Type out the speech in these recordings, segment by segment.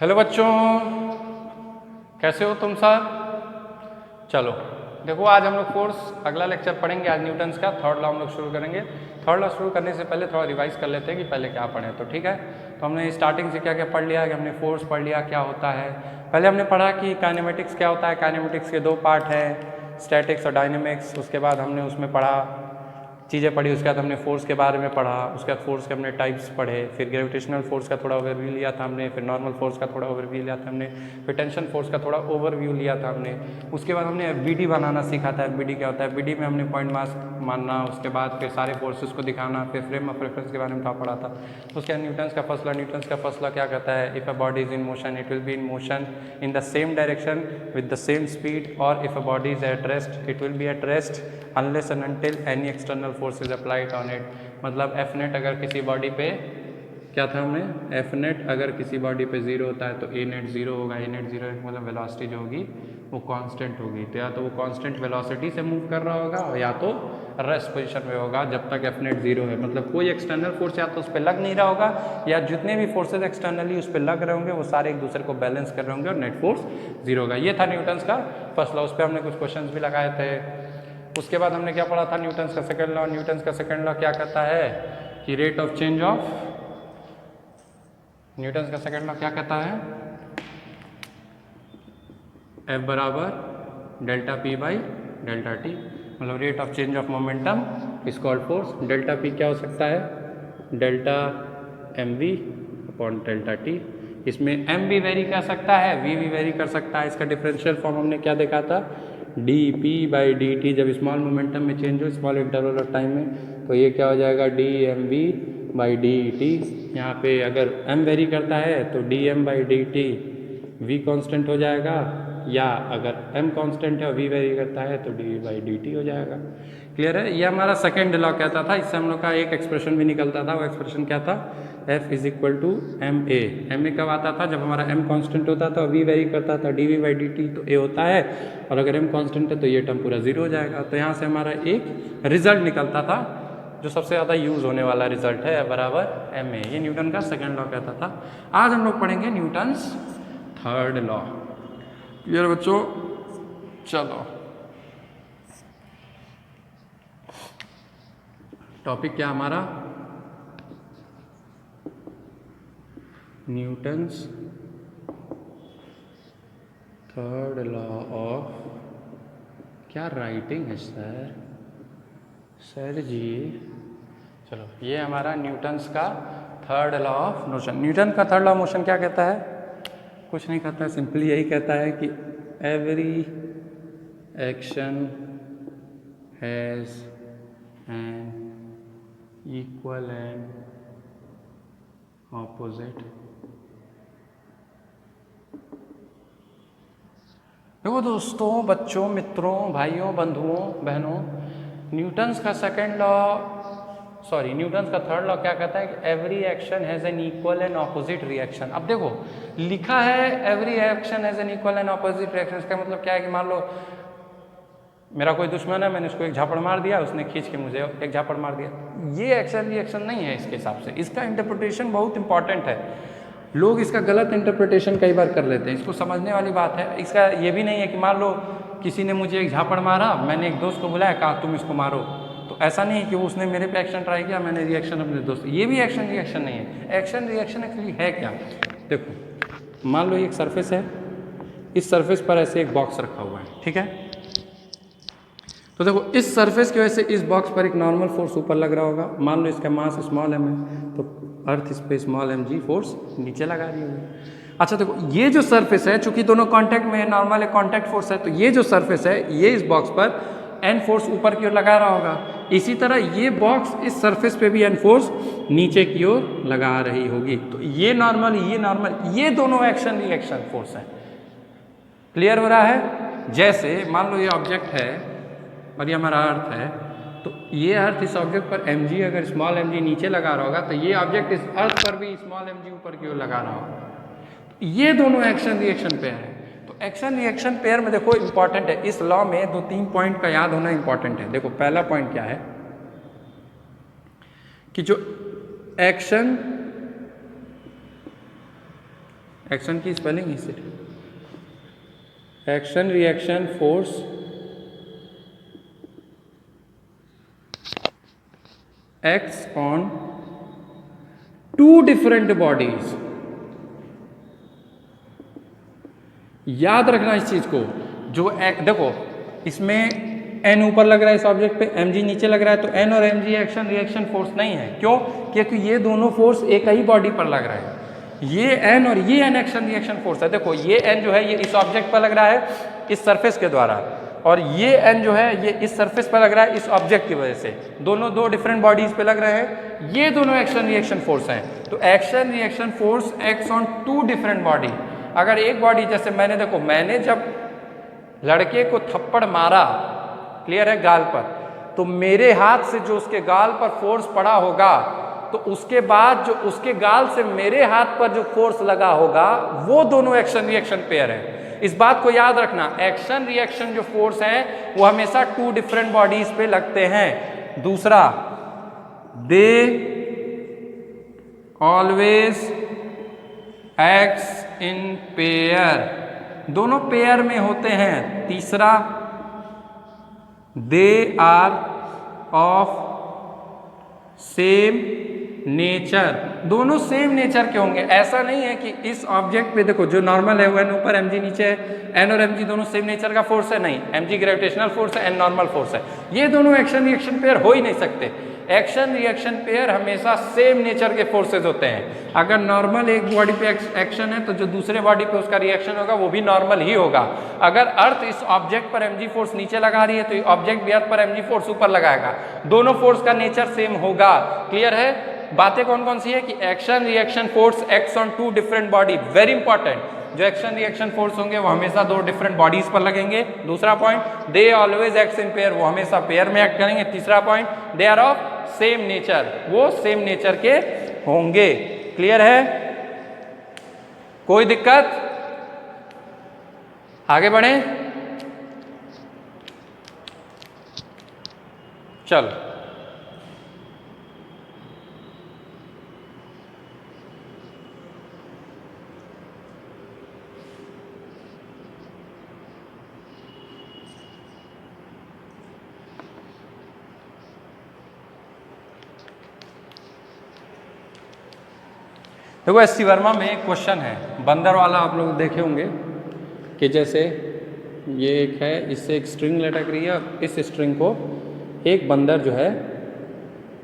Hello बच्चों, कैसे हो तुम सब। चलो देखो, आज हम लोग फोर्स अगला लेक्चर पढ़ेंगे। आज न्यूटन्स का थर्ड लॉ हम लोग शुरू करेंगे। थर्ड लॉ शुरू करने से पहले थोड़ा रिवाइज कर लेते हैं कि पहले क्या पढ़े। तो ठीक है, तो हमने स्टार्टिंग से क्या क्या पढ़ लिया कि हमने फोर्स पढ़ लिया क्या होता है। पहले हमने पढ़ा कि काइनेमेटिक्स क्या होता है। काइनेमेटिक्स के दो पार्ट हैं, स्टैटिक्स और डायनेमिक्स। उसके बाद हमने उसमें पढ़ा चीज़ें पढ़ी। उसके बाद हमने फोर्स के बारे में पढ़ा। उसके बाद फोर्स के हमने टाइप्स पढ़े। फिर ग्रेविटेशनल फोर्स का थोड़ा ओवरव्यू लिया था हमने। फिर नॉर्मल फोर्स का थोड़ा ओवरव्यू लिया था हमने। फिर टेंशन फोर्स का थोड़ा ओवरव्यू लिया था हमने। उसके बाद हमने एफबीडी बनाना सीखा था। एफबीडी क्या होता है, एफबीडी में हमने पॉइंट मास मानना। उसके बाद फिर सारे फोर्सेस को दिखाना। फिर फ्रेम ऑफ रेफरेंस के बारे में पढ़ा था। उसके बाद न्यूटन्स का फर्स्ट लॉ। न्यूटन्स का फर्स्ट लॉ क्या कहता है, if a body is in motion it will be in motion in the same direction with the same speed, और if a body is at rest it will be at rest unless and until any external force is applied on it. मतलब F net अगर किसी body पे क्या था हमने, F net अगर किसी बॉडी पे जीरो होता है तो ए नेट जीरो होगा। ए नेट जीरो मतलब वेलोसिटी जो होगी वो कांस्टेंट होगी। तो या तो वो कांस्टेंट वेलोसिटी से मूव कर रहा होगा या तो रेस्ट पोजीशन में होगा जब तक एफ नेट जीरो है। मतलब कोई एक्सटर्नल फोर्स या तो उस पर लग नहीं रहा होगा, या जितने भी फोर्सेज एक्सटर्नली उस पर लग रहे होंगे वो सारे एक दूसरे को बैलेंस कर रहे होंगे और नेट फोर्स जीरो होगा। ये था न्यूटन्स का फर्स्ट लॉ। उस पर हमने कुछ क्वेश्चन भी लगाए थे। उसके बाद हमने क्या पढ़ा था, न्यूटन्स का सेकंड लॉ। न्यूटन्स का सेकंड लॉ क्या कहता है कि rate of change of, Newton's का सेकंड लॉ क्या कहता है, F बराबर delta P by delta T. मतलब rate of change of momentum is called force. Delta P क्या हो सकता है, delta M V upon delta T. इसमें एम भी वेरी कर सकता है, वी भी वेरी कर सकता है। इसका डिफरेंशियल फॉर्म हमने क्या देखा था, D P by D T. जब स्मॉल मोमेंटम में चेंज हो, स्मॉल इंटरवल ऑफ टाइम में, तो ये क्या हो जाएगा, D M V by D T. यहाँ पे अगर एम वेरी करता है तो D M by D T V constant हो जाएगा, या अगर m कांस्टेंट है और v वेरी करता है तो डी बाई डी टी हो जाएगा। क्लियर है। ये हमारा सेकेंड लॉ कहता था। इससे हम लोग का एक एक्सप्रेशन भी निकलता था। वो एक्सप्रेशन क्या था, f is equal to M A. M A कब आता था, जब हमारा m कांस्टेंट होता था और v वेरी करता था, D V by D T तो a होता है, और अगर m कांस्टेंट है तो ये टर्म पूरा जीरो हो जाएगा। तो यहाँ से हमारा एक रिजल्ट निकलता था जो सबसे ज़्यादा यूज़ होने वाला रिजल्ट है, बराबर एम ए। ये न्यूटन का सेकेंड लॉ कहता था। आज हम लोग पढ़ेंगे न्यूटन्स थर्ड लॉ। क्लियर बच्चों। चलो टॉपिक क्या हमारा, न्यूटन्स थर्ड लॉ ऑफ, क्या राइटिंग है सर, सर जी। चलो ये हमारा न्यूटन्स का third law of motion. Newton का थर्ड लॉ ऑफ मोशन क्या कहता है, कुछ नहीं कहता है, सिंपली यही कहता है कि every action has an equal and opposite. देखो दोस्तों, बच्चों, मित्रों, भाइयों, बंधुओं, बहनों, न्यूटन्स का सेकेंड लॉ, सॉरी न्यूटन्स का थर्ड लॉ क्या कहता है कि every action has an equal and opposite reaction. अब देखो लिखा है every action has an equal and opposite reaction. इसका मतलब क्या है कि मान लो मेरा कोई दुश्मन है, मैंने उसको एक झापड़ मार दिया, उसने खींच के मुझे एक झापड़ मार दिया, ये एक्शन रिएक्शन नहीं है इसके हिसाब से। इसका इंटरप्रिटेशन बहुत इंपॉर्टेंट है। लोग इसका गलत इंटरप्रिटेशन कई बार कर लेते हैं, इसको समझने वाली बात है। इसका ये भी नहीं है कि मान लो किसी ने मुझे एक झापड़ मारा, मैंने एक दोस्त को बुलाया, कहा तुम इसको मारो, तो ऐसा नहीं है कि उसने मेरे पे एक्शन ट्राई किया, मैंने रिएक्शन अपने दोस्त, ये भी एक्शन रिएक्शन नहीं है। एक्शन रिएक्शन एक्चुअली है क्या, देखो मान लो ये एक सरफेस है, इस सरफेस पर ऐसे एक बॉक्स रखा हुआ है, ठीक है। तो देखो इस सरफेस की वजह से इस बॉक्स पर एक नॉर्मल फोर्स ऊपर लग रहा होगा। मान लो इसका मास स्मॉल एम है, तो अर्थ इस पे स्मॉल एम जी फोर्स नीचे लगा रही होगी। अच्छा देखो ये जो सरफेस है, चूंकि दोनों कांटेक्ट में है, नॉर्मल एक कांटेक्ट फोर्स है, तो ये जो सरफेस है ये इस बॉक्स पर एन फोर्स ऊपर की ओर लगा रहा होगा। इसी तरह ये बॉक्स इस सरफेस पे भी एन फोर्स नीचे की ओर लगा रही होगी। तो ये नॉर्मल, ये दोनों एक्शन रिएक्शन फोर्स है। क्लियर हो रहा है। जैसे मान लो ये ऑब्जेक्ट है और ये हमारा अर्थ है, तो ये अर्थ इस ऑब्जेक्ट पर एम जी, अगर स्मॉल एम जी नीचे लगा रहा होगा, तो ये ऑब्जेक्ट इस अर्थ पर भी स्मॉल एम जी ऊपर की ओर लगा रहा होगा। तो ये दोनों एक्शन रिएक्शन पेयर है। तो एक्शन रिएक्शन पेयर में देखो इंपॉर्टेंट है, इस लॉ में 2-3 पॉइंट का याद होना इंपॉर्टेंट है। देखो पहला पॉइंट क्या है कि जो एक्शन एक्शन की स्पेलिंग इस action reaction force acts on two different bodies. याद रखना इस चीज को, जो देखो इसमें एन ऊपर लग रहा है इस ऑब्जेक्ट पे, mg नीचे लग रहा है, तो एन और mg एक्शन रिएक्शन फोर्स नहीं है। क्यों? क्योंकि ये दोनों फोर्स एक ही बॉडी पर लग रहा है। ये एन और ये एन एक्शन रिएक्शन फोर्स है। देखो ये एन जो है ये इस ऑब्जेक्ट पर लग रहा है इस सरफेस के द्वारा, और ये एन जो है ये इस सरफेस पर लग रहा है इस ऑब्जेक्ट की वजह से। दोनों दो डिफरेंट बॉडीज पे लग रहे हैं। ये दोनों एक्शन रिएक्शन फोर्स हैं। तो action reaction force acts on two different body. अगर एक बॉडी, जैसे मैंने जब लड़के को थप्पड़ मारा, क्लियर है, गाल पर, तो मेरे हाथ से जो उसके गाल पर फोर्स पड़ा होगा, तो उसके बाद जो उसके गाल से मेरे हाथ पर जो फोर्स लगा होगा, वो दोनों एक्शन रिएक्शन पेयर है। इस बात को याद रखना, एक्शन रिएक्शन जो फोर्स है वो हमेशा टू डिफरेंट बॉडीज पे लगते हैं। दूसरा, they always acts in pair, दोनों पेयर में होते हैं। तीसरा, they are of same nature, दोनों सेम नेचर के होंगे। ऐसा नहीं है कि इस ऑब्जेक्ट पे देखो जो नॉर्मल है वो एन ऊपर mg नीचे है, एन और mg दोनों सेम नेचर का फोर्स है, नहीं, mg ग्रेविटेशनल फोर्स है, एन नॉर्मल फोर्स है। ये दोनों एक्शन रिएक्शन पेयर हो ही नहीं सकते। एक्शन रिएक्शन पेयर हमेशा सेम नेचर के फोर्सेज होते हैं। अगर नॉर्मल एक बॉडी पे एक्शन है तो जो दूसरे बॉडी पे उसका रिएक्शन होगा वो भी नॉर्मल ही होगा। अगर अर्थ इस ऑब्जेक्ट पर mg फोर्स नीचे लगा रही है तो ऑब्जेक्ट भी अर्थ पर mg फोर्स ऊपर लगाएगा। दोनों फोर्स का नेचर सेम होगा। क्लियर है? बातें कौन कौन सी है कि action reaction force acts on two different body, very important. जो एक्शन रिएक्शन फोर्स होंगे वो हमेशा दो डिफरेंट बॉडीज पर लगेंगे। दूसरा point, they always acts in pair, वो हमेशा पेयर में एक्ट करेंगे। तीसरा point, they are of same nature, वो सेम नेचर के होंगे। क्लियर है? कोई दिक्कत? आगे बढ़े, चल। देखो एस सी वर्मा में एक क्वेश्चन है, बंदर वाला, आप लोग देखे होंगे कि जैसे ये एक है, इससे एक स्ट्रिंग लटक रही है, इस स्ट्रिंग को एक बंदर जो है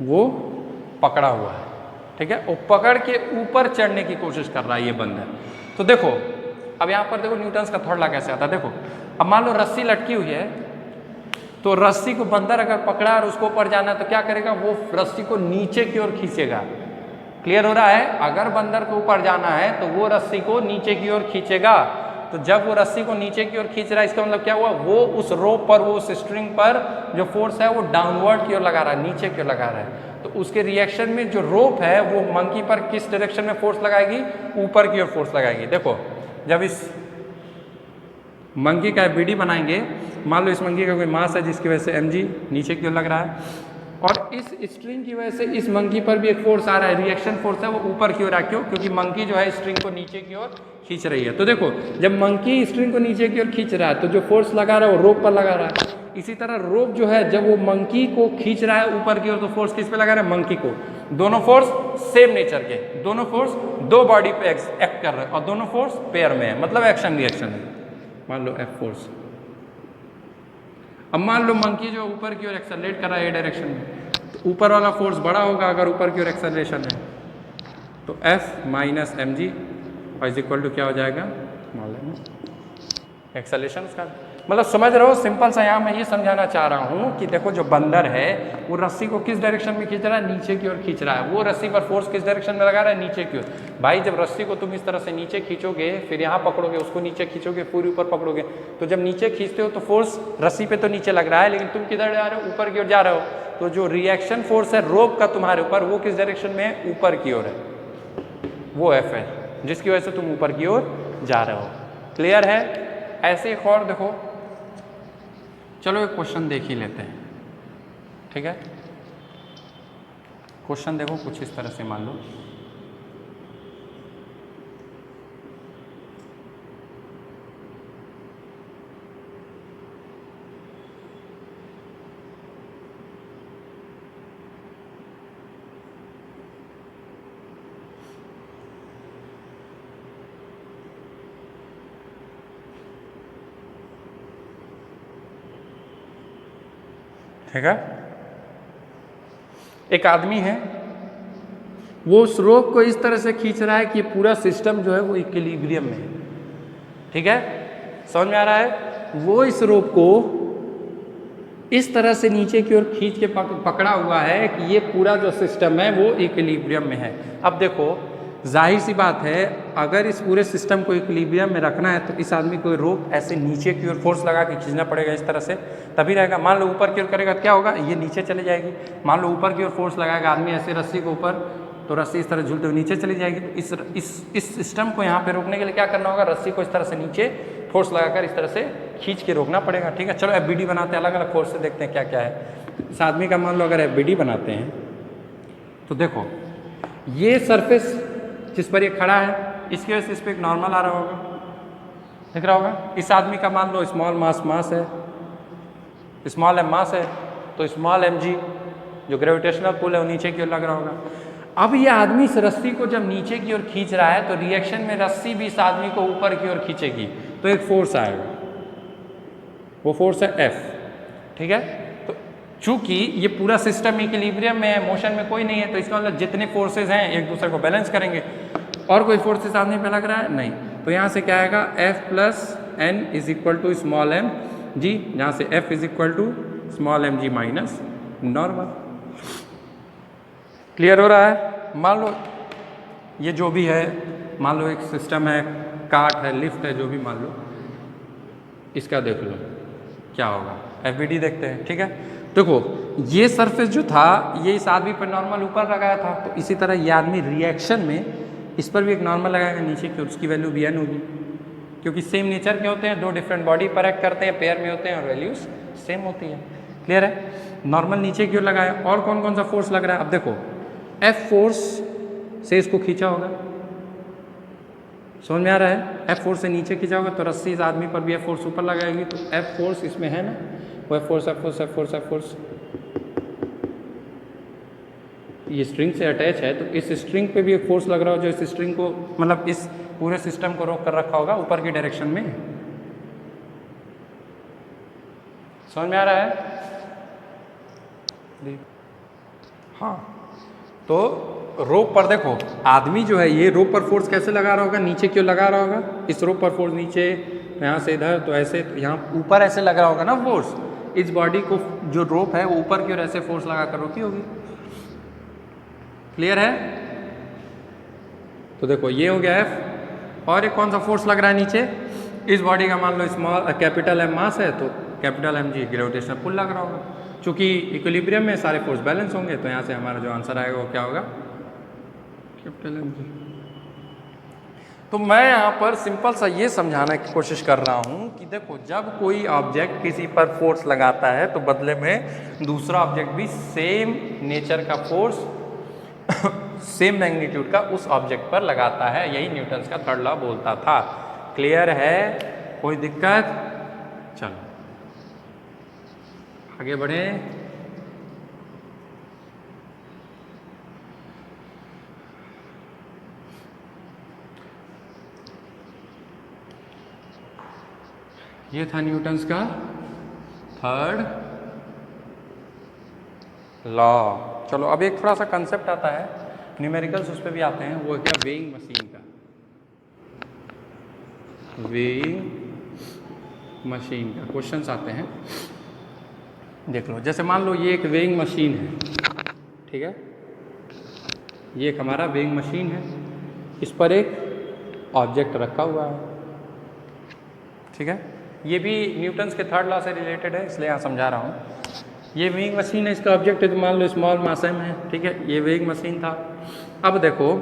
वो पकड़ा हुआ है, ठीक है, और पकड़ के ऊपर चढ़ने की कोशिश कर रहा है ये बंदर। तो देखो अब यहाँ पर देखो न्यूटन्स का थर्ड लॉ कैसे आता है। देखो अब मान लो रस्सी लटकी हुई है, तो रस्सी को बंदर अगर पकड़ा और उसको ऊपर जाना है तो क्या करेगा, वो रस्सी को नीचे की ओर खींचेगा। क्लियर हो रहा है? अगर बंदर को ऊपर जाना है तो वो रस्सी को नीचे की ओर खींचेगा। तो जब वो रस्सी को नीचे की ओर खींच रहा है, इसका मतलब क्या हुआ, वो उस रोप पर, वो उस स्ट्रिंग पर जो फोर्स है वो डाउनवर्ड की ओर लगा रहा है, नीचे की ओर लगा रहा है। तो उसके रिएक्शन में जो रोप है वो मंकी पर किस डायरेक्शन में फोर्स लगाएगी, ऊपर की ओर फोर्स लगाएगी। देखो जब इस मंकी का बीडी बनाएंगे, मान लो इस मंकी का कोई मास है जिसकी वजह से mg नीचे की ओर लग रहा है, और इस स्ट्रिंग की वजह से इस मंकी पर भी एक फोर्स आ रहा है, रिएक्शन फोर्स है, वो ऊपर की ओर आ, क्यों, क्योंकि मंकी जो है स्ट्रिंग को नीचे की ओर खींच रही है। तो देखो जब मंकी स्ट्रिंग को नीचे की ओर खींच रहा है तो जो फोर्स लगा रहा है वो रोप पर लगा रहा है। इसी तरह रोप जो है जब वो मंकी को खींच रहा है ऊपर की ओर तो फोर्स किस पे लगा रहा है, मंकी को। दोनों फोर्स सेम नेचर के, दोनों फोर्स दो बॉडी पे एक्ट कर रहे हैं और दोनों फोर्स पेयर में है, मतलब एक्शन रिएक्शन है। मान लो F फोर्स, अब मान लो मंकी जो ऊपर की ओर एक्सेलरेट कर रहा है ए डायरेक्शन में, तो ऊपर वाला फोर्स बड़ा होगा अगर ऊपर की ओर एक्सेलरेशन है, तो F minus mg is equal to क्या हो जाएगा, मान लेना एक्सेलरेशन उसका। मतलब समझ रहे हो, सिंपल सा यहाँ मैं ये समझाना चाह रहा हूँ कि देखो जो बंदर है वो रस्सी को किस डायरेक्शन में खींच रहा है, नीचे की ओर खींच रहा है। वो रस्सी पर फोर्स किस डायरेक्शन में लगा रहा है, नीचे की ओर। भाई जब रस्सी को तुम इस तरह से नीचे खींचोगे, फिर यहाँ पकड़ोगे, उसको नीचे खींचोगे, पूरी ऊपर पकड़ोगे, तो जब नीचे खींचते हो तो फोर्स रस्सी पे तो नीचे लग रहा है, लेकिन तुम किधर जा रहे हो, ऊपर की ओर जा रहे हो। तो जो रिएक्शन फोर्स है रोप का तुम्हारे ऊपर, वो किस डायरेक्शन में है, ऊपर की ओर है, वो F है, जिसकी वजह से तुम ऊपर की ओर जा रहे हो। क्लियर है? ऐसे एक और देखो, चलो एक क्वेश्चन देख ही लेते हैं, ठीक है। क्वेश्चन देखो कुछ इस तरह से मान लो, ठीक है। एक आदमी है, वो उस रोप को इस तरह से खींच रहा है कि पूरा सिस्टम जो है वो इक्विलिब्रियम में है, ठीक है, समझ में आ रहा है। वो इस रोप को इस तरह से नीचे की ओर खींच के पकड़ा हुआ है कि ये पूरा जो सिस्टम है वो इक्विलिब्रियम में है। अब देखो जाहिर सी बात है, अगर इस पूरे सिस्टम को इक्विलिब्रियम में रखना है तो इस आदमी को रोप ऐसे नीचे की ओर फोर्स लगा के खींचना पड़ेगा इस तरह से, तभी रहेगा। मान लो ऊपर की ओर करेगा तो क्या होगा, ये नीचे चले जाएगी। मान लो ऊपर की ओर फोर्स लगाएगा आदमी ऐसे रस्सी के ऊपर, तो रस्सी इस तरह झूलते हुए नीचे चली जाएगी। तो इस सिस्टम को यहाँ पे रोकने के लिए क्या करना होगा, रस्सी को इस तरह से नीचे फोर्स लगाकर इस तरह से खींच के रोकना पड़ेगा, ठीक है। चलो FBD बनाते हैं, अलग अलग फोर्स से देखते हैं क्या क्या है। इस आदमी का मान लो अगर FBD बनाते हैं तो देखो ये सरफेस जिस पर ये खड़ा है इसकी वजह से इस पर एक नॉर्मल आ रहा होगा, दिख रहा होगा। इस आदमी का मान लो स्मॉल मास है, स्मॉल m मास है, तो स्मॉल mg जो ग्रेविटेशनल पुल है वो नीचे की ओर लग रहा होगा। अब ये आदमी इस रस्सी को जब नीचे की ओर खींच रहा है तो रिएक्शन में रस्सी भी इस आदमी को ऊपर की ओर खींचेगी, तो एक फोर्स आएगा, वो फोर्स है F, ठीक है। तो चूंकि ये पूरा सिस्टम इक्विलिब्रियम में है, मोशन में कोई नहीं है, तो इसका मतलब जितने फोर्सेज हैं एक दूसरे को बैलेंस करेंगे। और कोई फोर्स इस आदमी पे लग रहा है नहीं, तो यहाँ से क्या आएगा, F plus N is equal to small m g, जहाँ से F is equal to small m g minus normal. Clear हो रहा है। मान लो ये जो भी है, मान लो एक सिस्टम है, कार्ट है, लिफ्ट है, जो भी मान लो, इसका देख लो क्या होगा। FBD देखते हैं, ठीक है। देखो ये सरफेस जो था ये इस आदमी पर नॉर्मल ऊपर लगाया था, तो इसी तरह ये आदमी रिएक्शन में इस पर भी एक नॉर्मल लगाएगा नीचे की, उसकी वैल्यू भी n होगी, क्योंकि सेम नेचर के होते हैं, दो डिफरेंट बॉडी पर एक्ट करते हैं, पेयर में होते हैं और वैल्यूज सेम होती है। क्लियर है। नॉर्मल नीचे की ओर लगाया। और कौन कौन सा फोर्स लग रहा है, अब देखो F फोर्स से इसको खींचा होगा, समझ में आ रहा है। F फोर्स से नीचे खींचा होगा तो रस्सी इस आदमी पर भी F फोर्स ऊपर लगाएगी, तो F फोर्स इसमें है ना, वो F force F force F force F force ये स्ट्रिंग से अटैच है, तो इस स्ट्रिंग पे भी एक फोर्स लग रहा हो जो इस स्ट्रिंग को, मतलब इस पूरे सिस्टम को रोक कर रखा होगा ऊपर की डायरेक्शन में। समझ में आ रहा है। हाँ, तो रोप पर देखो आदमी जो है ये रोप पर फोर्स कैसे लगा रहा होगा, नीचे क्यों लगा रहा होगा, इस रोप पर फोर्स नीचे, यहाँ से इधर, तो ऐसे, तो यहाँ ऊपर ऐसे लग रहा होगा ना फोर्स। इस बॉडी को जो रोप है वो ऊपर की ओर ऐसे फोर्स लगा कर रोकी होगी। क्लियर है। तो देखो ये हो गया F। और एक कौन सा फोर्स लग रहा है नीचे, इस बॉडी का मान लो स्मॉल कैपिटल M मास है, तो कैपिटल mg ग्रेविटेशनल पुल लग रहा होगा। चूंकि इक्विलिब्रियम में सारे फोर्स बैलेंस होंगे, तो यहाँ से हमारा जो आंसर आएगा वो क्या होगा, कैपिटल mg। तो मैं यहाँ पर सिंपल सा ये समझाने की कोशिश कर रहा हूँ कि देखो जब कोई ऑब्जेक्ट किसी पर फोर्स लगाता है तो बदले में दूसरा ऑब्जेक्ट भी सेम नेचर का फोर्स सेम मैग्नीट्यूड का उस ऑब्जेक्ट पर लगाता है। यही न्यूटन्स का थर्ड लॉ बोलता था। क्लियर है, कोई दिक्कत। चलो आगे बढ़े। ये था न्यूटन्स का थर्ड लॉ। चलो अब एक थोड़ा सा कंसेप्ट आता है, न्यूमेरिकल्स उस पर भी आते हैं, वो क्या, वेइंग मशीन का। वेइंग मशीन का क्वेश्चंस आते हैं, देख लो। जैसे मान लो ये एक वेइंग मशीन है, ठीक है, ये एक हमारा वेइंग मशीन है, इस पर एक ऑब्जेक्ट रखा हुआ है, ठीक है। ये भी न्यूटन्स के थर्ड लॉ से रिलेटेड है, इसलिए यहाँ समझा रहा हूँ। ये वेइंग मशीन है, इसका ऑब्जेक्ट है, तो मान लो स्मॉल मास m है, ठीक है। ये वेइंग मशीन था। अब देखो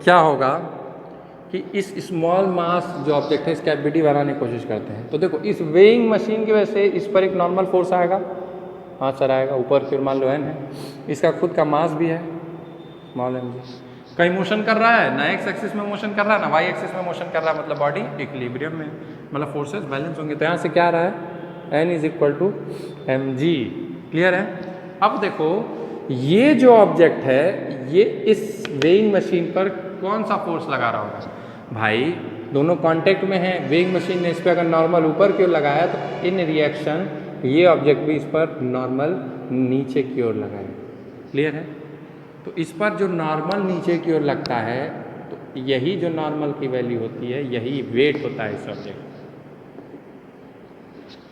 क्या होगा कि इस स्मॉल मास जो ऑब्जेक्ट है इसका FBD बनाने की कोशिश करते हैं। तो देखो इस वेइंग मशीन की वजह से इस पर एक नॉर्मल फोर्स आएगा, हाँ सर आएगा, ऊपर की ओर मान लो n है, इसका खुद का मास भी है स्मॉल mg। कहीं मोशन कर रहा है ना, x एक्सिस में मोशन कर रहा है ना y एक्सिस में मोशन कर रहा है, मतलब बॉडी इक्विलिब्रियम में, मतलब फोर्सेस बैलेंस होंगे। तो यहाँ से क्या आ रहा है, n is equal to mg। Clear है। अब देखो ये जो ऑब्जेक्ट है ये इस वेइंग मशीन पर कौन सा फोर्स लगा रहा होगा, भाई दोनों कांटेक्ट में है। वेइंग मशीन ने इस पर अगर नॉर्मल ऊपर की ओर लगाया तो इन रिएक्शन ये ऑब्जेक्ट भी इस पर नॉर्मल नीचे की ओर लगाएं। क्लियर है? तो इस पर जो नॉर्मल नीचे की ओर लगता है तो यही जो नॉर्मल की वैल्यू होती है यही वेट होता है इस ऑब्जेक्ट।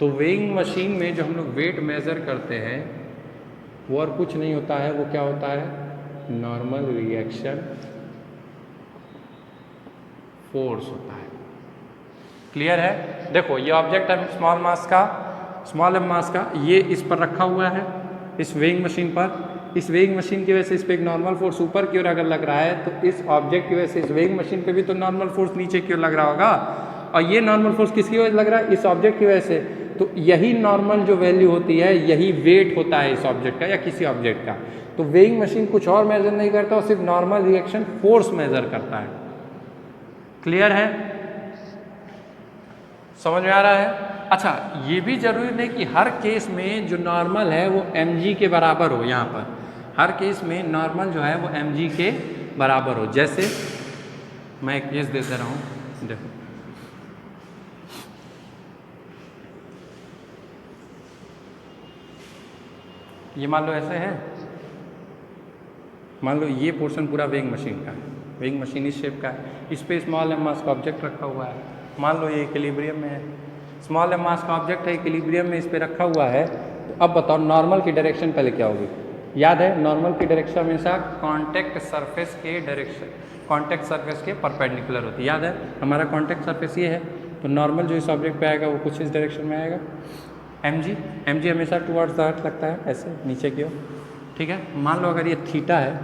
तो वेइंग मशीन में जो हम लोग वेट मेज़र करते हैं वो और कुछ नहीं होता है, वो क्या होता है? नॉर्मल रिएक्शन फोर्स होता है। क्लियर है? देखो ये ऑब्जेक्ट है स्मॉल मास का, स्मॉल एम मास का, ये इस पर रखा हुआ है इस वेइंग मशीन पर। इस वेइंग मशीन की वजह से इस पर एक नॉर्मल फोर्स ऊपर की ओर अगर लग रहा है तो इस ऑब्जेक्ट की वजह से इस वेइंग मशीन पे भी तो नॉर्मल फोर्स नीचे की ओर लग रहा होगा। और ये नॉर्मल फोर्स किसकी वजह से लग रहा है? इस ऑब्जेक्ट की वजह से। तो यही नॉर्मल जो वैल्यू होती है यही वेट होता है इस ऑब्जेक्ट का या किसी ऑब्जेक्ट का। तो वेइंग मशीन कुछ और मेजर नहीं करता, और सिर्फ नॉर्मल रिएक्शन फोर्स मेजर करता है। क्लियर है? समझ में आ रहा है? अच्छा, ये भी जरूरी नहीं कि हर केस में जो नॉर्मल है वो mg के बराबर हो। यहाँ पर हर केस में नॉर्मल जो है वो mg के बराबर हो। जैसे मैं एक केस दे रहा हूँ, देखो ये मान लो ऐसे है, मान लो ये पोर्शन पूरा वेइंग मशीन का है, वेइंग मशीन इस शेप का है, इस पे स्मॉल एम मास का ऑब्जेक्ट रखा हुआ है। मान लो ये इक्विलिब्रियम में है, स्मॉल एम मास का ऑब्जेक्ट है, इक्विलिब्रियम में इस पे रखा हुआ है। तो अब बताओ नॉर्मल की डायरेक्शन पहले क्या होगी? याद है नॉर्मल की डायरेक्शन हमेशा कॉन्टैक्ट सरफेस के डायरेक्शन, कॉन्टैक्ट सरफेस के परपेंडिकुलर होती है। याद है हमारा कॉन्टैक्ट सरफेस ये है, तो नॉर्मल जो इस ऑब्जेक्ट पे आएगा वो कुछ इस डायरेक्शन में आएगा। mg हमेशा टुवर्ड्स द अर्थ लगता है, ऐसे नीचे की ओर। ठीक है, मान लो अगर ये थीटा है,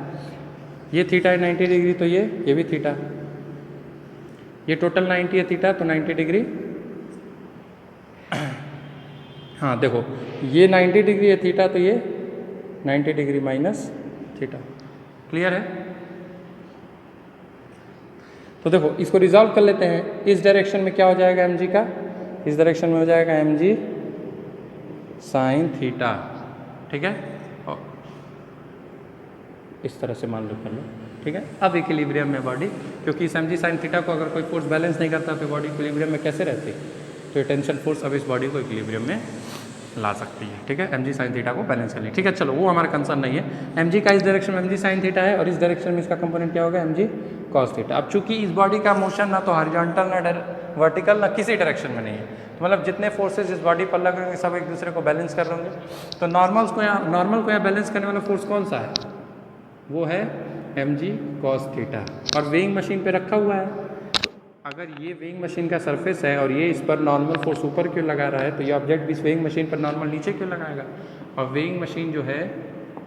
ये थीटा है 90 डिग्री, तो ये भी थीटा, ये टोटल 90 है थीटा, तो 90 डिग्री। हाँ देखो ये 90 डिग्री है थीटा, तो ये 90 डिग्री माइनस थीटा। क्लियर है? तो देखो इसको रिजॉल्व कर लेते हैं। इस डायरेक्शन में क्या हो जाएगा mg का? इस डायरेक्शन में हो जाएगा mg साइन थीटा। ठीक है, और इस तरह से मान लो कर लो। ठीक है, अब इक्विलिब्रियम में बॉडी, क्योंकि इस mg साइन थीटा को अगर कोई फोर्स बैलेंस नहीं करता तो बॉडी इक्विलिब्रियम में कैसे रहती? तो टेंशन फोर्स अब इस बॉडी को इक्विलिब्रियम में ला सकती है। ठीक है, mg साइन थीटा को बैलेंस कर ली। ठीक है, चलो वो हमारा कंसर्न नहीं है। mg का इस डायरेक्शन में mg साइन थीटा है और इस डायरेक्शन में इसका कंपोनेंट क्या होगा? mg cos theta. अब चूंकि इस बॉडी का मोशन ना तो हॉरिजॉन्टल ना वर्टिकल ना किसी डायरेक्शन में नहीं है, तो मतलब जितने फोर्सेज इस बॉडी पर लग रहे हैं सब एक दूसरे को बैलेंस कर रहे होंगे। तो नॉर्मल को यहाँ बैलेंस करने वाला फोर्स कौन सा है? वो है mg कॉस थीटा, और वेइंग मशीन पे रखा हुआ है। अगर ये वेइंग मशीन का सरफेस है और ये इस पर नॉर्मल फोर्स ऊपर क्यों लगा रहा है, तो ये ऑब्जेक्ट भी इस वेइंग मशीन पर नॉर्मल नीचे क्यों लगाएगा? और वेइंग मशीन जो है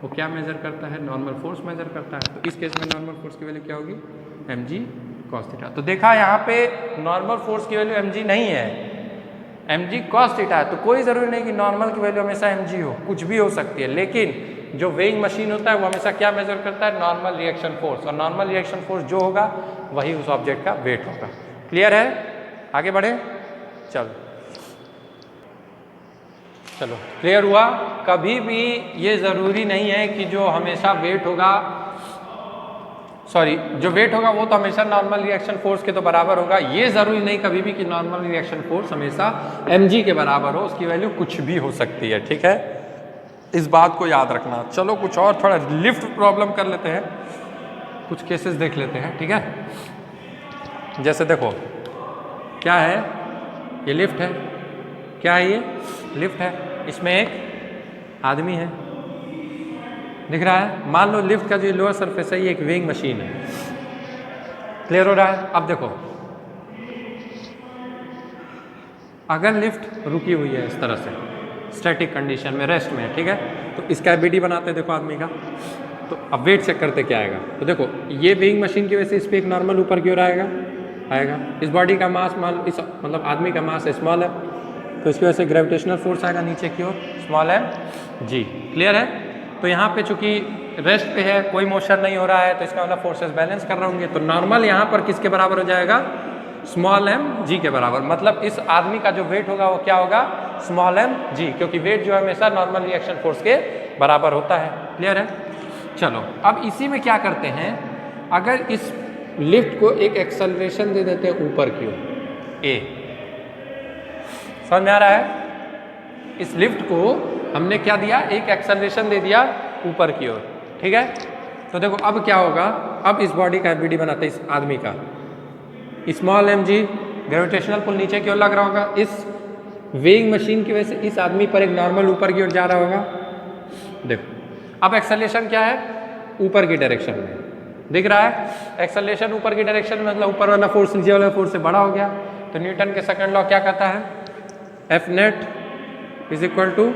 वो क्या मेजर करता है? नॉर्मल फोर्स मेजर करता है। तो इस केस में नॉर्मल फोर्स की वैल्यू क्या होगी? mg cos theta. तो देखा यहाँ पे नॉर्मल फोर्स की वैल्यू mg नहीं है, mg cos थीटा है। तो कोई ज़रूरी नहीं कि नॉर्मल की वैल्यू हमेशा mg हो, कुछ भी हो सकती है। लेकिन जो वेइंग मशीन होता है वो हमेशा क्या मेजर करता है? नॉर्मल रिएक्शन फोर्स, और नॉर्मल रिएक्शन फोर्स जो होगा वही उस ऑब्जेक्ट का वेट होगा। क्लियर है? आगे बढ़े, चलो चलो क्लियर हुआ? कभी भी ये ज़रूरी नहीं है कि जो हमेशा वेट होगा, सॉरी जो वेट होगा वो तो हमेशा नॉर्मल रिएक्शन फोर्स के तो बराबर होगा। ये ज़रूरी नहीं कभी भी कि नॉर्मल रिएक्शन फोर्स हमेशा mg के बराबर हो, उसकी वैल्यू कुछ भी हो सकती है। ठीक है, इस बात को याद रखना। चलो कुछ और थोड़ा लिफ्ट प्रॉब्लम कर लेते हैं, कुछ केसेस देख लेते हैं। ठीक है, जैसे देखो क्या है, ये लिफ्ट है। क्या है? ये लिफ्ट है, इसमें एक आदमी है, दिख रहा है। मान लो लिफ्ट का जो लोअर सरफेस है ये एक वेइंग मशीन है। क्लियर हो रहा है? अब देखो अगर लिफ्ट रुकी हुई है इस तरह से स्टैटिक कंडीशन में, रेस्ट में, ठीक है, तो इसका एबीडी बनाते हैं देखो आदमी का। तो अब वेट चेक करते क्या आएगा? तो देखो ये वेइंग मशीन की वजह से इस पर एक नॉर्मल ऊपर की ओर आएगा। इस बॉडी का मास इस मतलब आदमी का मास स्मॉल है, तो इसकी वजह से ग्रेविटेशनल फोर्स आएगा नीचे की ओर, स्मॉल है g। क्लियर है? तो यहाँ पे चूंकि रेस्ट पे है, कोई मोशन नहीं हो रहा है, तो इसका मतलब फोर्सेस बैलेंस कर रहे होंगे। तो नॉर्मल यहाँ पर किसके बराबर हो जाएगा? स्मॉल m g के बराबर। मतलब इस आदमी का जो वेट होगा वो क्या होगा? स्मॉल m g, क्योंकि वेट जो है हमेशा नॉर्मल रिएक्शन फोर्स के बराबर होता है। क्लियर है? चलो अब इसी में क्या करते हैं, अगर इस लिफ्ट को एक एक्सेलरेशन दे देते हैं ऊपर की ओर a, समझ में आ रहा है? इस लिफ्ट को हमने क्या दिया, एक एक्सेलरेशन दे दिया ऊपर की ओर, ठीक है। तो देखो अब क्या होगा, अब इस बॉडी का एफबीडी बनाते हैं, इस आदमी का small M G, gravitational pull नीचे की ओर लग रहा होगा, इस वेइंग मशीन की वजह से इस आदमी पर एक नॉर्मल ऊपर की ओर जा रहा होगा। देखो अब एक्सेलरेशन क्या है, ऊपर की डायरेक्शन में दिख रहा है, एक्सेलरेशन ऊपर की डायरेक्शन में, मतलब ऊपर वाला फोर्स नीचे वाला फोर्स से बड़ा हो गया। तो न्यूटन के सेकंड लॉ क्या कहता है, F net is equal to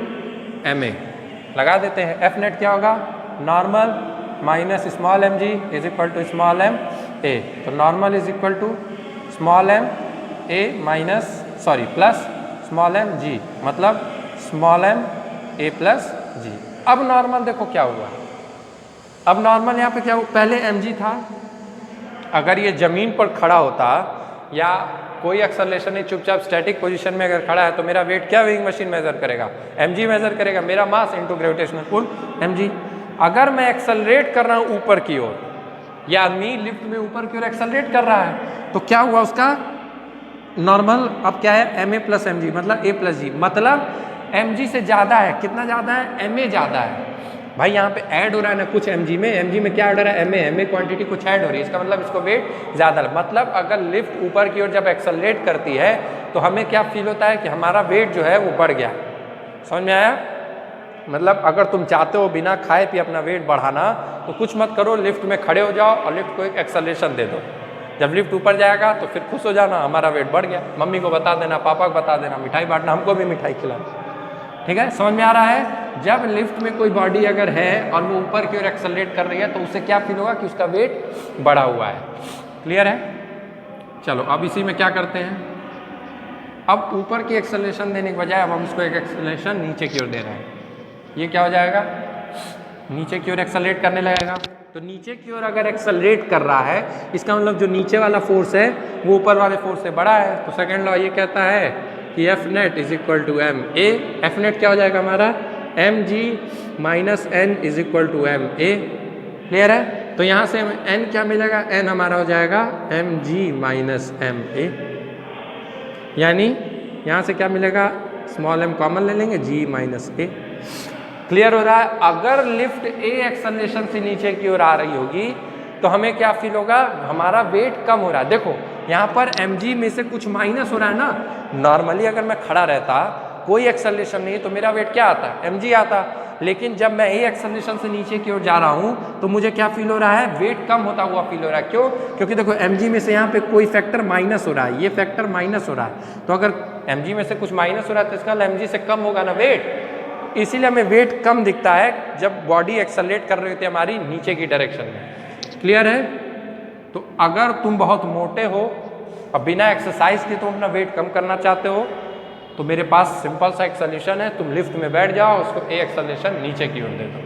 M A, लगा देते हैं। एफ नेट क्या होगा, normal minus small M G is equal to small M A. तो normal is equal to small M A minus sorry plus small M G, मतलब small M A plus G. अब normal देखो क्या हुआ, अब normal यहाँ पे क्या हुआ, पहले एम जी था, अगर ये जमीन पर खड़ा होता या कोई एक्सेलरेशन नहीं, चुपचाप स्टैटिक पोजीशन में अगर खड़ा है तो मेरा वेट क्या वेइंग मशीन मेजर करेगा, mg मेजर करेगा, मेरा mass into gravitational pull mg। अगर मैं एक्सेलरेट कर रहा हूँ ऊपर की ओर, यह आदमी लिफ्ट में ऊपर की ओर एक्सेलरेट कर रहा है, तो क्या हुआ उसका नॉर्मल अब क्या है, ma प्लस एम जी, मतलब a प्लस जी, मतलब mg से ज़्यादा है, कितना ज़्यादा है, ma ज़्यादा है। भाई यहाँ पे ऐड हो रहा है ना कुछ mg में क्या ऐड हो रहा है, ma क्वांटिटी कुछ ऐड हो रही है, इसका मतलब इसको वेट ज़्यादा, मतलब अगर लिफ्ट ऊपर की ओर जब एक्सेलरेट करती है तो हमें क्या फील होता है कि हमारा वेट जो है वो बढ़ गया। समझ में आया, मतलब अगर तुम चाहते हो बिना खाए पिए अपना वेट बढ़ाना तो कुछ मत करो, लिफ्ट में खड़े हो जाओ और लिफ्ट को एक एक्सेलरेशन दे दो, जब लिफ्ट ऊपर जाएगा तो फिर खुश हो जाना, हमारा वेट बढ़ गया। मम्मी को बता देना, पापा को बता देना, मिठाई बांटना, हमको भी मिठाई खिलाना, ठीक है। समझ में आ रहा है, जब लिफ्ट में कोई बॉडी अगर है और वो ऊपर की ओर एक्सेलरेट कर रही है तो उससे क्या फील होगा कि उसका वेट बढ़ा हुआ है। क्लियर है, चलो अब इसी में क्या करते हैं, अब ऊपर की एक्सेलरेशन देने के बजाय अब हम उसको एक एक्सेलरेशन नीचे की ओर दे रहे हैं, ये क्या हो जाएगा, नीचे की ओर एक्सेलरेट करने लगेगा। तो नीचे की ओर अगर एक्सेलरेट कर रहा है, इसका मतलब जो नीचे वाला फोर्स है वो ऊपर वाले फोर्स से बड़ा है। तो सेकेंड लॉ ये कहता है कि F net is equal to M A, F net क्या हो जाएगा हमारा, M G minus N is equal to M A. Clear है, तो यहाँ से एन क्या मिलेगा, एन हमारा हो जाएगा M G minus M A, यानी यहाँ से क्या मिलेगा, स्मॉल एम कॉमन ले लेंगे, जी माइनस ए। क्लियर हो रहा है, अगर लिफ्ट ए एक्सेलरेशन से नीचे की ओर आ रही होगी तो हमें क्या फील होगा, हमारा वेट कम हो रहा है। देखो यहाँ पर mg में से कुछ माइनस हो रहा है ना, नॉर्मली अगर मैं खड़ा रहता कोई एक्सेलरेशन नहीं तो मेरा वेट क्या आता, mg आता, लेकिन जब मैं ए एक्सेलरेशन से नीचे की ओर जा रहा हूँ तो मुझे क्या फील हो रहा है, वेट कम होता हुआ फील हो रहा है। क्यों, क्योंकि देखो mg में से यहाँ पे कोई फैक्टर माइनस हो रहा है, ये फैक्टर माइनस हो रहा है, तो अगर mg में से कुछ माइनस हो रहा है तो इसका mg से कम होगा ना वेट, इसीलिए हमें वेट कम दिखता है जब बॉडी एक्सेलरेट कर रही होती है हमारी नीचे की डायरेक्शन में। क्लियर है, तो अगर तुम बहुत मोटे हो और बिना एक्सरसाइज के तुम अपना वेट कम करना चाहते हो तो मेरे पास सिंपल सा एक सोल्यूशन है, तुम लिफ्ट में बैठ जाओ, उसको ए एक्सेलरेशन नीचे की ओर दे दो,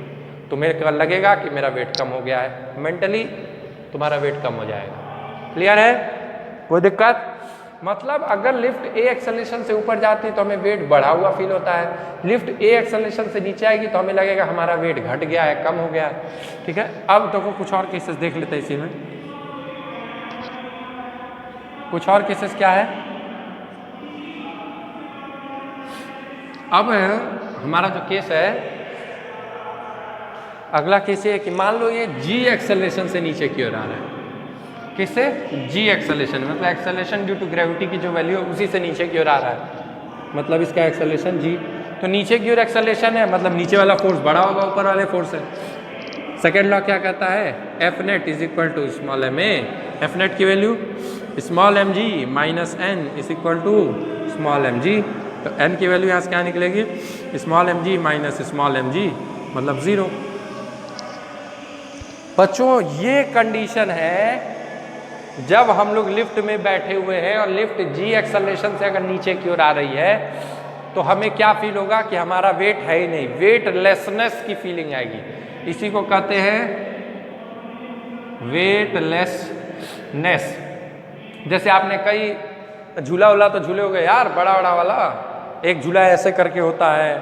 तुम्हें लगेगा कि मेरा वेट कम हो गया है, मेंटली तुम्हारा वेट कम हो जाएगा। क्लियर है, कोई दिक्कत, मतलब अगर लिफ्ट ए एक्सेलरेशन से ऊपर जाती है तो हमें वेट बढ़ा हुआ फील होता है, लिफ्ट ए एक्सेलरेशन से नीचे आएगी तो हमें लगेगा हमारा वेट घट गया है, कम हो गया है। ठीक है, अब देखो कुछ और केसेस देख लेते हैं इसी में, कुछ और केसेस क्या है। अब हमारा जो केस है, अगला केस ये है कि मान लो ये जी एक्सेलरेशन से नीचे की ओर आ रहा है, किससे, जी एक्सेलरेशन, मतलब एक्सेलरेशन ड्यू टू ग्रेविटी की जो वैल्यू है उसी से नीचे की ओर आ रहा है, मतलब इसका एक्सेलरेशन जी, तो नीचे की ओर एक्सेलरेशन है मतलब नीचे वाला फोर्स बड़ा होगा ऊपर वाले फोर्स से। सेकेंड लॉ क्या कहता है, F net is equal to small M A, F net की value small M G minus N is equal to small M G, तो एन की वैल्यू यहाँ से क्या निकलेगी, small M G minus small M G, मतलब 0। बच्चों ये कंडीशन है जब हम लोग लिफ्ट में बैठे हुए हैं और लिफ्ट जी एक्सेलरेशन से अगर नीचे की ओर आ रही है तो हमें क्या फील होगा कि हमारा वेट है ही नहीं, वेट लेसनेस की फीलिंग आएगी, इसी को कहते हैं वेटलेसनेस। जैसे आपने कई झूला उला तो झूले हो गए यार, बड़ा बड़ा वाला एक झूला ऐसे करके होता है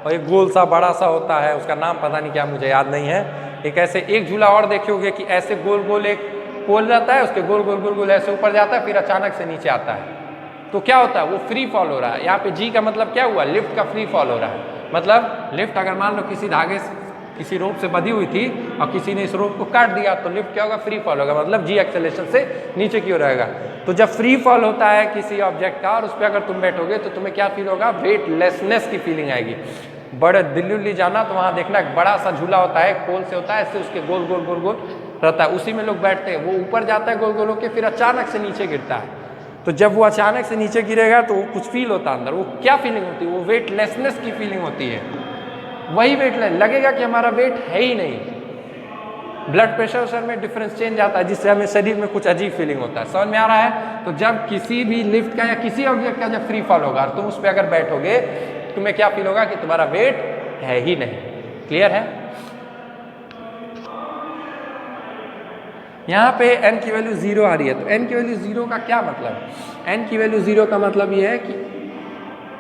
और एक गोल सा बड़ा सा होता है, उसका नाम पता नहीं क्या, मुझे याद नहीं है। एक ऐसे एक झूला और देखे होगे कि ऐसे गोल गोल एक पोल जाता है, उसके गोल गोल गोल गोल ऐसे ऊपर जाता है, फिर अचानक से नीचे आता है, तो क्या होता है, वो फ्री फॉल हो रहा है। यहाँ पे जी का मतलब क्या हुआ, लिफ्ट का फ्री फॉल हो रहा है। मतलब लिफ्ट अगर मान लो किसी धागे से किसी रोप से बंधी हुई थी और किसी ने इस रोप को काट दिया तो लिफ्ट क्या होगा, फ्री फॉल होगा, मतलब जी एक्सेलरेशन से नीचे की ओर रहेगा। तो जब फ्री फॉल होता है किसी ऑब्जेक्ट का और उस पर अगर तुम बैठोगे तो तुम्हें क्या फील होगा, वेटलेसनेस की फीलिंग आएगी। बड़े दिल्ली उल्ली जाना तो वहाँ देखना एक बड़ा सा झूला होता है, पोल से होता है, ऐसे उसके गोल गोल गोल गोल रहता है, उसी में लोग बैठते हैं। वो ऊपर जाता है गोल गोल होकर, फिर अचानक से नीचे गिरता है। तो जब वो अचानक से नीचे गिरेगा तो वो कुछ फील होता है अंदर। वो क्या फीलिंग होती है, वो वेटलेसनेस की फीलिंग होती है। वही वेटलेस लगेगा कि हमारा वेट है ही नहीं। ब्लड प्रेशर में डिफरेंस चेंज आता है, जिससे हमें शरीर में कुछ अजीब फीलिंग होता है। समझ में आ रहा है? तो जब किसी भी लिफ्ट का या किसी ऑब्जेक्ट का जब फ्री फॉल होगा तुम उस पर अगर बैठोगे तुम्हें क्या फील होगा कि तुम्हारा वेट है ही नहीं। क्लियर है? यहाँ पे n की वैल्यू 0 आ रही है, तो n की वैल्यू 0 का क्या मतलब? n की वैल्यू 0 का मतलब ये है कि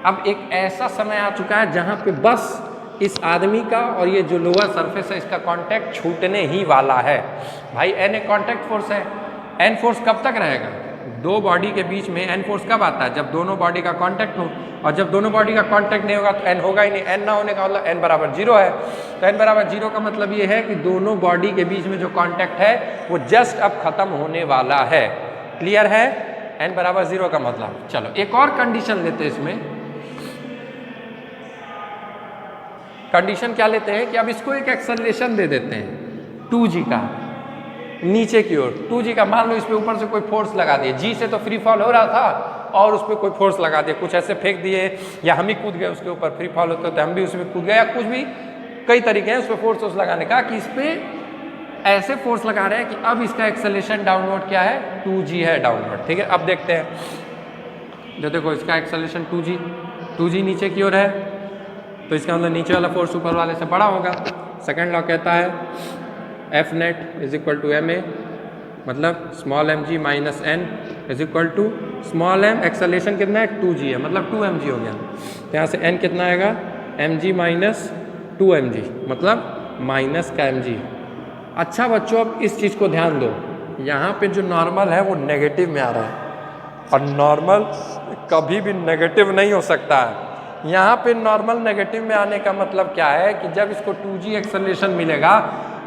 अब एक ऐसा समय आ चुका है जहाँ पे बस इस आदमी का और ये जो लोअर सरफेस है इसका कांटेक्ट छूटने ही वाला है। भाई n एक कांटेक्ट फोर्स है। n फोर्स कब तक रहेगा? दो बॉडी के बीच में n फोर्स कब आता है? जब दोनों बॉडी का कांटेक्ट हो, और जब दोनों बॉडी का कांटेक्ट नहीं होगा तो n होगा ही नहीं। n ना होने का मतलब n बराबर 0 है। तो n बराबर 0 का मतलब ये है कि दोनों बॉडी के बीच में जो कांटेक्ट है वो जस्ट अब खत्म होने वाला है। क्लियर है? n बराबर 0 का मतलब। चलो एक और कंडीशन लेते हैं इसमें। कंडीशन क्या लेते हैं कि अब इसको एक एक्सेलरेशन दे देते हैं 2g का नीचे की ओर। 2g का मान लो इस पे ऊपर से कोई फोर्स लगा दिए, g से तो फ्री फॉल हो रहा था और उस पर कोई फोर्स लगा दिए, कुछ ऐसे फेंक दिए या हम ही कूद गए उसके ऊपर, फ्री फॉल होते तो हम भी उसमें कूद गए, या कुछ भी कई तरीके हैं उस पर फोर्स लगाने का कि इस पर ऐसे फोर्स लगा रहे हैं कि अब इसका एक्सेलरेशन डाउनवर्ड क्या है, 2g है डाउनवर्ड। ठीक है, अब देखते हैं। जो देखो इसका एक्सेलरेशन 2g नीचे की ओर है तो इसका मतलब नीचे वाला फोर्स ऊपर वाले से बड़ा होगा। सेकंड लॉ कहता है F net is equal to ma, मतलब small mg minus n is equal to small m acceleration कितना है 2g है, मतलब 2mg हो गया। तो यहाँ से n कितना आएगा mg माइनस 2mg, मतलब माइनस का mg। अच्छा बच्चों अब इस चीज़ को ध्यान दो, यहाँ पे जो नॉर्मल है वो नेगेटिव में आ रहा है और नॉर्मल कभी भी नेगेटिव नहीं हो सकता है। यहाँ पे नॉर्मल नेगेटिव में आने का मतलब क्या है कि जब इसको 2g एक्सेलरेशन मिलेगा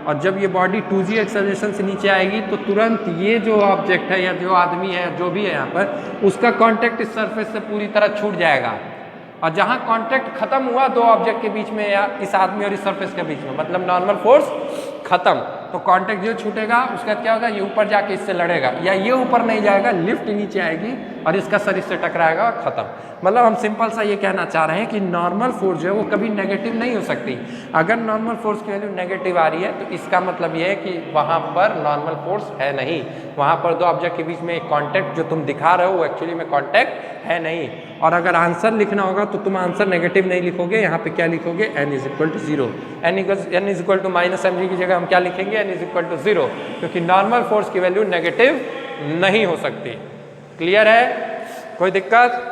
और जब ये बॉडी 2g एक्सेलरेशन से नीचे आएगी तो तुरंत ये जो ऑब्जेक्ट है या जो आदमी है जो भी है यहाँ पर, उसका कांटेक्ट इस सरफेस से पूरी तरह छूट जाएगा। और जहाँ कांटेक्ट खत्म हुआ दो ऑब्जेक्ट के बीच में या इस आदमी और इस सरफेस के बीच में, मतलब नॉर्मल फोर्स खत्म, तो कांटेक्ट जो छूटेगा उसके बाद क्या होगा, ये ऊपर जाके इससे लड़ेगा या ये ऊपर नहीं जाएगा, लिफ्ट नीचे आएगी और इसका सर इससे टकराएगा और खत्म। मतलब हम सिंपल सा ये कहना चाह रहे हैं कि नॉर्मल फोर्स जो है वो कभी नेगेटिव नहीं हो सकती। अगर नॉर्मल फोर्स की वैल्यू नेगेटिव आ रही है तो इसका मतलब ये है कि वहाँ पर नॉर्मल फोर्स है नहीं, वहाँ पर दो ऑब्जेक्ट के बीच में एक कॉन्टैक्ट जो तुम दिखा रहे हो वो एक्चुअली में कॉन्टैक्ट है नहीं। और अगर आंसर लिखना होगा तो तुम आंसर नेगेटिव नहीं लिखोगे, यहाँ पे क्या लिखोगे, n is equal to 0। n is equal to minus mg की जगह हम क्या लिखेंगे, n इज इक्वल टू 0, क्योंकि नॉर्मल फोर्स की वैल्यू नेगेटिव नहीं हो सकती। क्लियर है? कोई दिक्कत?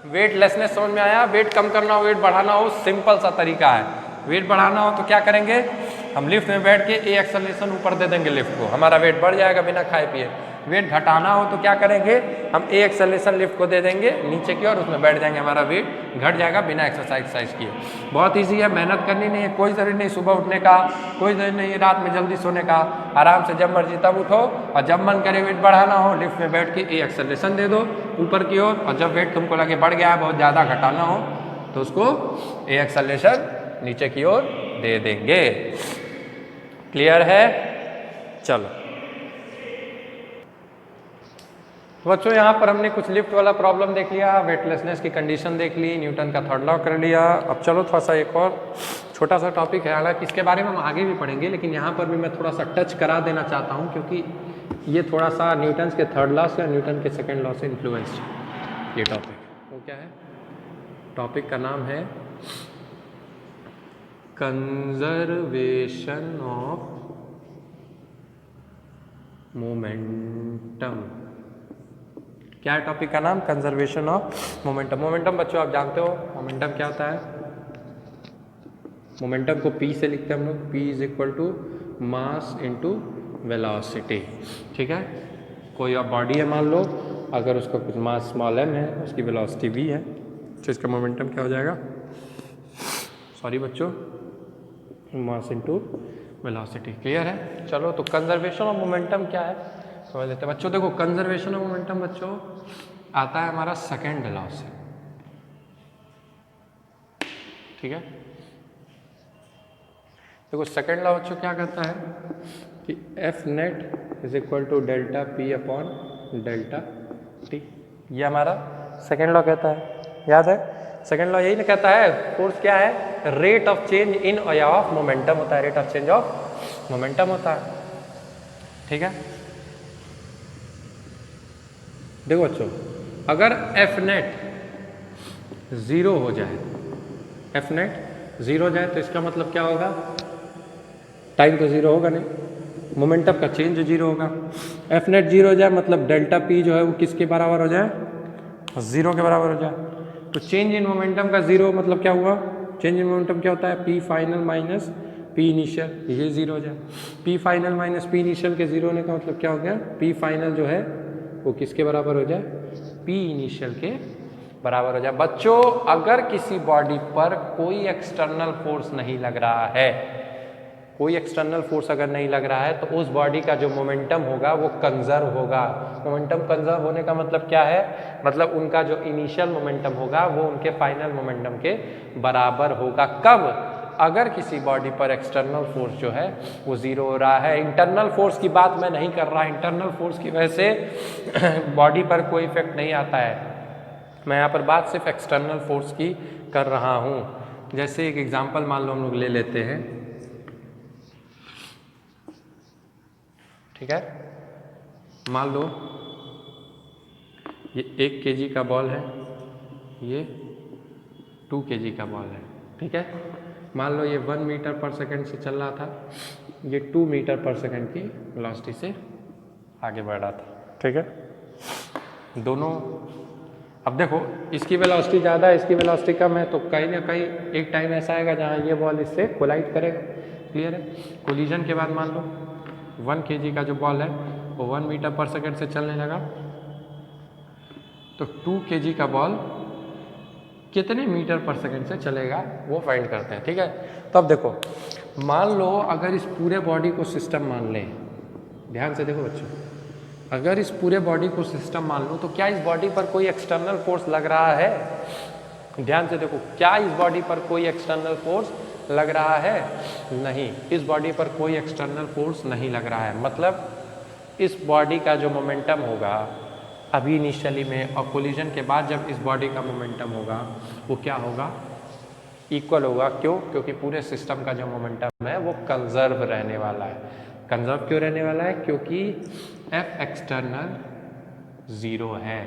वेटलेसनेस समझ में आया? वेट कम करना हो, वेट बढ़ाना हो, सिंपल सा तरीका है। वेट बढ़ाना हो तो क्या करेंगे, हम लिफ्ट में बैठ के ए एक्सेलरेशन ऊपर दे देंगे लिफ्ट को, हमारा वेट बढ़ जाएगा बिना खाए पिए। वेट घटाना हो तो क्या करेंगे, हम ए एक्सेलरेशन लिफ्ट को दे देंगे नीचे की और उसमें बैठ जाएंगे, हमारा वेट घट जाएगा बिना एक्सरसाइज किए। बहुत ईजी है, मेहनत करनी नहीं है, कोई ज़रूरी नहीं सुबह उठने का, कोई ज़रूरी नहीं रात में जल्दी सोने का। आराम से जब मर्जी तब उठो और जब मन करे वेट बढ़ाना हो लिफ्ट में बैठ के ए एक्सेलरेशन दे दो ऊपर की ओर, और जब वेट तुमको लगे बढ़ गया है बहुत ज़्यादा घटाना हो तो उसको ए एक्सेलरेशन नीचे की ओर दे देंगे। क्लियर है? चलो बच्चों यहाँ पर हमने कुछ लिफ्ट वाला प्रॉब्लम देख लिया, वेटलेसनेस की कंडीशन देख ली, न्यूटन का थर्ड लॉ कर लिया। अब चलो थोड़ा सा एक और छोटा सा टॉपिक है, हालांकि इसके बारे में हम आगे भी पढ़ेंगे, लेकिन यहाँ पर भी मैं थोड़ा सा टच करा देना चाहता हूँ क्योंकि ये थोड़ा सा न्यूटन के थर्ड लॉ से और न्यूटन के सेकेंड लॉ से इन्फ्लुएंस्ड ये टॉपिक। वो क्या है? टॉपिक का नाम है कंजर्वेशन ऑफ मोमेंटम। क्या है टॉपिक का नाम? Conservation of momentum. मोमेंटम बच्चों आप जानते हो मोमेंटम क्या होता है? मोमेंटम को P से लिखते हैं हम लोग, P is equal to mass into velocity. ठीक है, कोई अब बॉडी है मान लो, अगर उसका कुछ मास स्मॉल m है, उसकी वेलोसिटी v है, तो इसका मोमेंटम क्या हो जाएगा, सॉरी बच्चों, मास इनटू वेलोसिटी। क्लियर है? चलो तो कंजर्वेशन ऑफ मोमेंटम क्या है समझ लेते हैं बच्चों। देखो कंजर्वेशन ऑफ मोमेंटम बच्चों आता है हमारा सेकेंड लॉ से, ठीक है। देखो सेकेंड लॉ बच्चों क्या कहता है कि F net is equal to delta P upon delta T, ये हमारा सेकेंड लॉ कहता है, याद है? सेकेंड लॉ यही ना कहता है फोर्स क्या है, रेट ऑफ चेंज इन या ऑफ मोमेंटम होता है, rate of change of momentum होता है, ठीक है। देखो बच्चों अगर एफ नेट जीरो हो जाए, एफ नेट जीरो हो जाए तो इसका मतलब क्या होगा, टाइम तो जीरो होगा नहीं, मोमेंटम का चेंज जीरो होगा। एफ नेट जीरो हो जाए मतलब डेल्टा पी जो है वो किसके बराबर हो जाए, जीरो के बराबर हो जाए। तो चेंज इन मोमेंटम का जीरो मतलब क्या हुआ, चेंज इन मोमेंटम क्या होता है, P final minus P initial, ये जीरो हो जाए। P final minus P initial के जीरो होने का मतलब क्या हो गया, पी फाइनल जो है वो किसके बराबर हो जाए, पी इनिशियल के बराबर हो जाए। बच्चों अगर किसी बॉडी पर कोई एक्सटर्नल फोर्स नहीं लग रहा है, कोई एक्सटर्नल फोर्स अगर नहीं लग रहा है तो उस बॉडी का जो मोमेंटम होगा वो कंजर्व होगा। मोमेंटम कंजर्व होने का मतलब क्या है, मतलब उनका जो इनिशियल मोमेंटम होगा वो उनके फाइनल मोमेंटम के बराबर होगा। कब, अगर किसी बॉडी पर एक्सटर्नल फोर्स जो है वो जीरो हो रहा है। इंटरनल फोर्स की बात मैं नहीं कर रहा, इंटरनल फोर्स की वजह से बॉडी पर कोई इफेक्ट नहीं आता है, मैं यहाँ पर बात सिर्फ एक्सटर्नल फोर्स की कर रहा हूँ। जैसे एक एग्जांपल मान लो हम लोग ले लेते हैं, ठीक है। मान लो ये 1 kg का बॉल है, ये 2 kg का बॉल है, ठीक है। मान लो ये 1 मीटर पर सेकंड से चल रहा था, ये 2 मीटर पर सेकंड की वेलोसिटी से आगे बढ़ रहा था, ठीक है। दोनों, अब देखो इसकी वेलोसिटी ज़्यादा है, इसकी वेलोसिटी कम है, तो कहीं ना कहीं एक टाइम ऐसा आएगा जहाँ ये बॉल इससे कोलाइड करेगा। क्लियर है? कोलिजन के बाद मान लो 1 kg का जो बॉल है वो 1 मीटर पर सेकंड से चलने लगा, तो 2 kg का बॉल कितने मीटर पर सेकंड से चलेगा वो फाइंड करते हैं, ठीक है। तो अब देखो मान लो अगर इस पूरे बॉडी को सिस्टम मान लें, ध्यान से देखो बच्चों, अगर इस पूरे बॉडी को सिस्टम मान लो तो क्या इस बॉडी पर कोई एक्सटर्नल फोर्स लग रहा है, ध्यान से देखो, क्या इस बॉडी पर कोई एक्सटर्नल फोर्स लग रहा है, नहीं, इस बॉडी पर कोई एक्सटर्नल फोर्स नहीं लग रहा है। मतलब इस बॉडी का जो मोमेंटम होगा अभी इनिशियली में और कोलिजन के बाद जब इस बॉडी का मोमेंटम होगा वो क्या होगा, इक्वल होगा। क्यों? क्योंकि पूरे सिस्टम का जो मोमेंटम है वो कंजर्व रहने वाला है। कंजर्व क्यों रहने वाला है? क्योंकि एफ एक्सटर्नल जीरो है।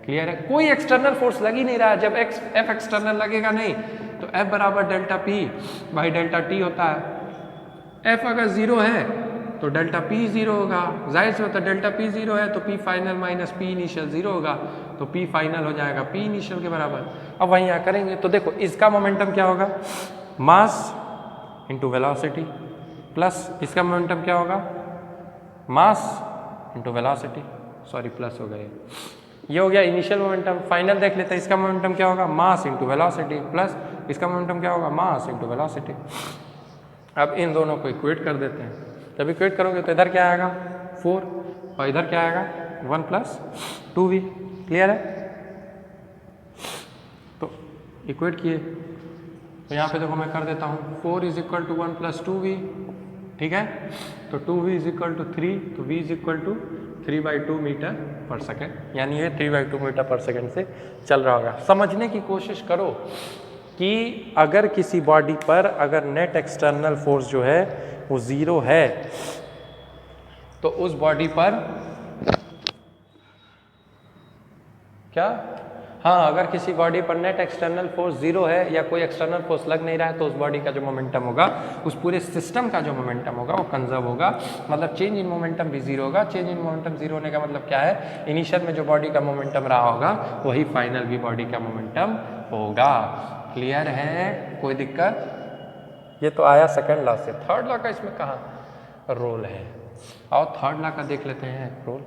क्लियर है? कोई एक्सटर्नल फोर्स लग ही नहीं रहा है। जब एफ एक्सटर्नल लगेगा नहीं तो एफ बराबर delta P by delta T होता है। एफ अगर जीरो है तो डेल्टा पी जीरो होगा, जाहिर से होता है डेल्टा पी जीरो है तो P final minus P initial zero होगा, तो पी फाइनल हो जाएगा पी इनिशियल के बराबर। अब वहीं यहाँ करेंगे तो देखो इसका मोमेंटम क्या होगा, मास इंटू वेलोसिटी, प्लस इसका मोमेंटम क्या होगा, mass into velocity, sorry plus हो गया, ये हो गया इनिशियल मोमेंटम। फाइनल देख लेते हैं, इसका मोमेंटम क्या होगा, मास इंटू वेलोसिटी, प्लस इसका मोमेंटम क्या होगा, मास इंटू वेलोसिटी। अब इन दोनों को इक्वेट कर देते हैं। जब इक्वेट करोगे तो इधर क्या आएगा 4 और इधर क्या आएगा 1 प्लस 2v। क्लियर है? तो इक्वेट किए तो यहाँ पे देखो मैं कर देता हूँ 4 is equal to 1 plus 2v, ठीक है। तो 2v इज इक्वल टू 3, तो v is equal to 3/2 metre per second, यानी ये 3/2 मीटर पर सेकेंड से चल रहा होगा। समझने की कोशिश करो कि अगर किसी बॉडी पर अगर नेट एक्सटर्नल फोर्स जो है वो जीरो है तो उस बॉडी पर क्या, हाँ, अगर किसी बॉडी पर नेट एक्सटर्नल फोर्स जीरो है या कोई एक्सटर्नल फोर्स लग नहीं रहा है तो उस बॉडी का जो मोमेंटम होगा, उस पूरे सिस्टम का जो मोमेंटम होगा वो कंजर्व होगा। मतलब चेंज इन मोमेंटम भी जीरो होगा। चेंज इन मोमेंटम जीरो होने का मतलब क्या है, इनिशियल में जो बॉडी का मोमेंटम रहा होगा वही फाइनल भी बॉडी का मोमेंटम होगा। क्लियर है? कोई दिक्कत? ये तो आया सेकंड लॉ से। थर्ड लॉ का इसमें कहाँ रोल है, और थर्ड लॉ का देख लेते हैं रोल।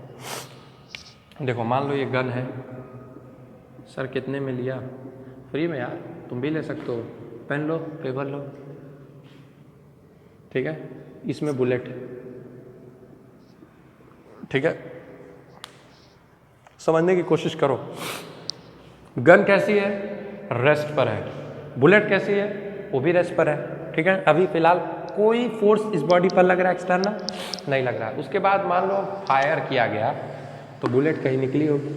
देखो मान लो ये गन है, सर कितने में लिया, फ्री में यार, तुम भी ले सकते हो, पेन लो, पेपर लो, ठीक है, इसमें बुलेट, ठीक है, समझने की कोशिश करो। गन कैसी है, रेस्ट पर है, बुलेट कैसी है, वो भी रेस्ट पर है, ठीक है। अभी फिलहाल कोई फोर्स इस बॉडी पर लग रहा है एक्सटर्नल, नहीं लग रहा है। उसके बाद मान लो फायर किया गया तो बुलेट कहीं निकली होगी,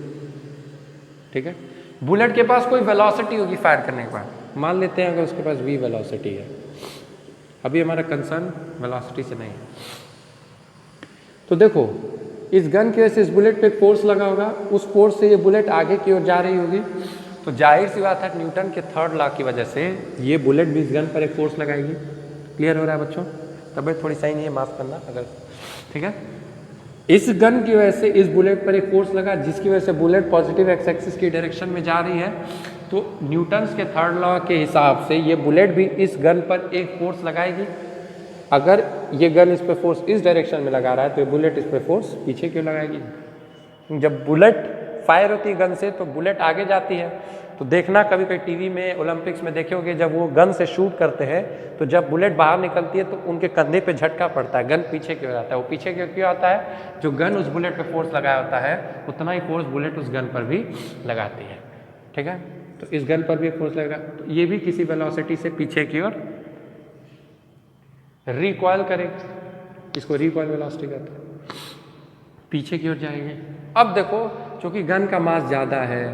ठीक है। बुलेट के पास कोई वेलोसिटी होगी फायर करने के बाद, मान लेते हैं अगर उसके पास v वेलोसिटी है। अभी हमारा कंसर्न वेलोसिटी से नहीं है। तो देखो इस गन की वजह से इस बुलेट पे फोर्स लगा होगा, उस फोर्स से ये बुलेट आगे की ओर जा रही होगी, तो जाहिर सी बात है न्यूटन के थर्ड लॉ की वजह से ये बुलेट भी इस गन पर एक फोर्स लगाएगी। क्लियर हो रहा है बच्चों? तबियत थोड़ी सही नहीं है, माफ करना अगर, ठीक है। इस गन की वजह से इस बुलेट पर एक फोर्स लगा, जिसकी वजह से बुलेट पॉजिटिव एक्स एक्सिस की डायरेक्शन में जा रही है। तो न्यूटन्स के थर्ड लॉ के हिसाब से ये बुलेट भी इस गन पर एक फोर्स लगाएगी। अगर ये गन इस पर फोर्स इस डायरेक्शन में लगा रहा है तो ये बुलेट इस पर फोर्स पीछे क्यों लगाएगी? जब बुलेट फायर होती है गन से तो बुलेट आगे जाती है। तो देखना कभी कभी टीवी में ओलंपिक्स में देखे होगे, जब वो गन से शूट करते हैं तो जब बुलेट बाहर निकलती है तो उनके कंधे पे झटका पड़ता है, गन पीछे क्यों आता है? वो पीछे क्यों आता है? जो गन उस बुलेट पे फोर्स लगाया होता है उतना ही फोर्स बुलेट उस गन पर भी लगाती है, ठीक है। तो इस गन पर भी फोर्स लगेगा, तो ये भी किसी वेलोसिटी से पीछे की ओर रिकॉइल करेगी, इसको रिकॉइल वेलोसिटी कहते हैं, पीछे की ओर जाएंगे। अब देखो चूंकि गन का मास ज़्यादा है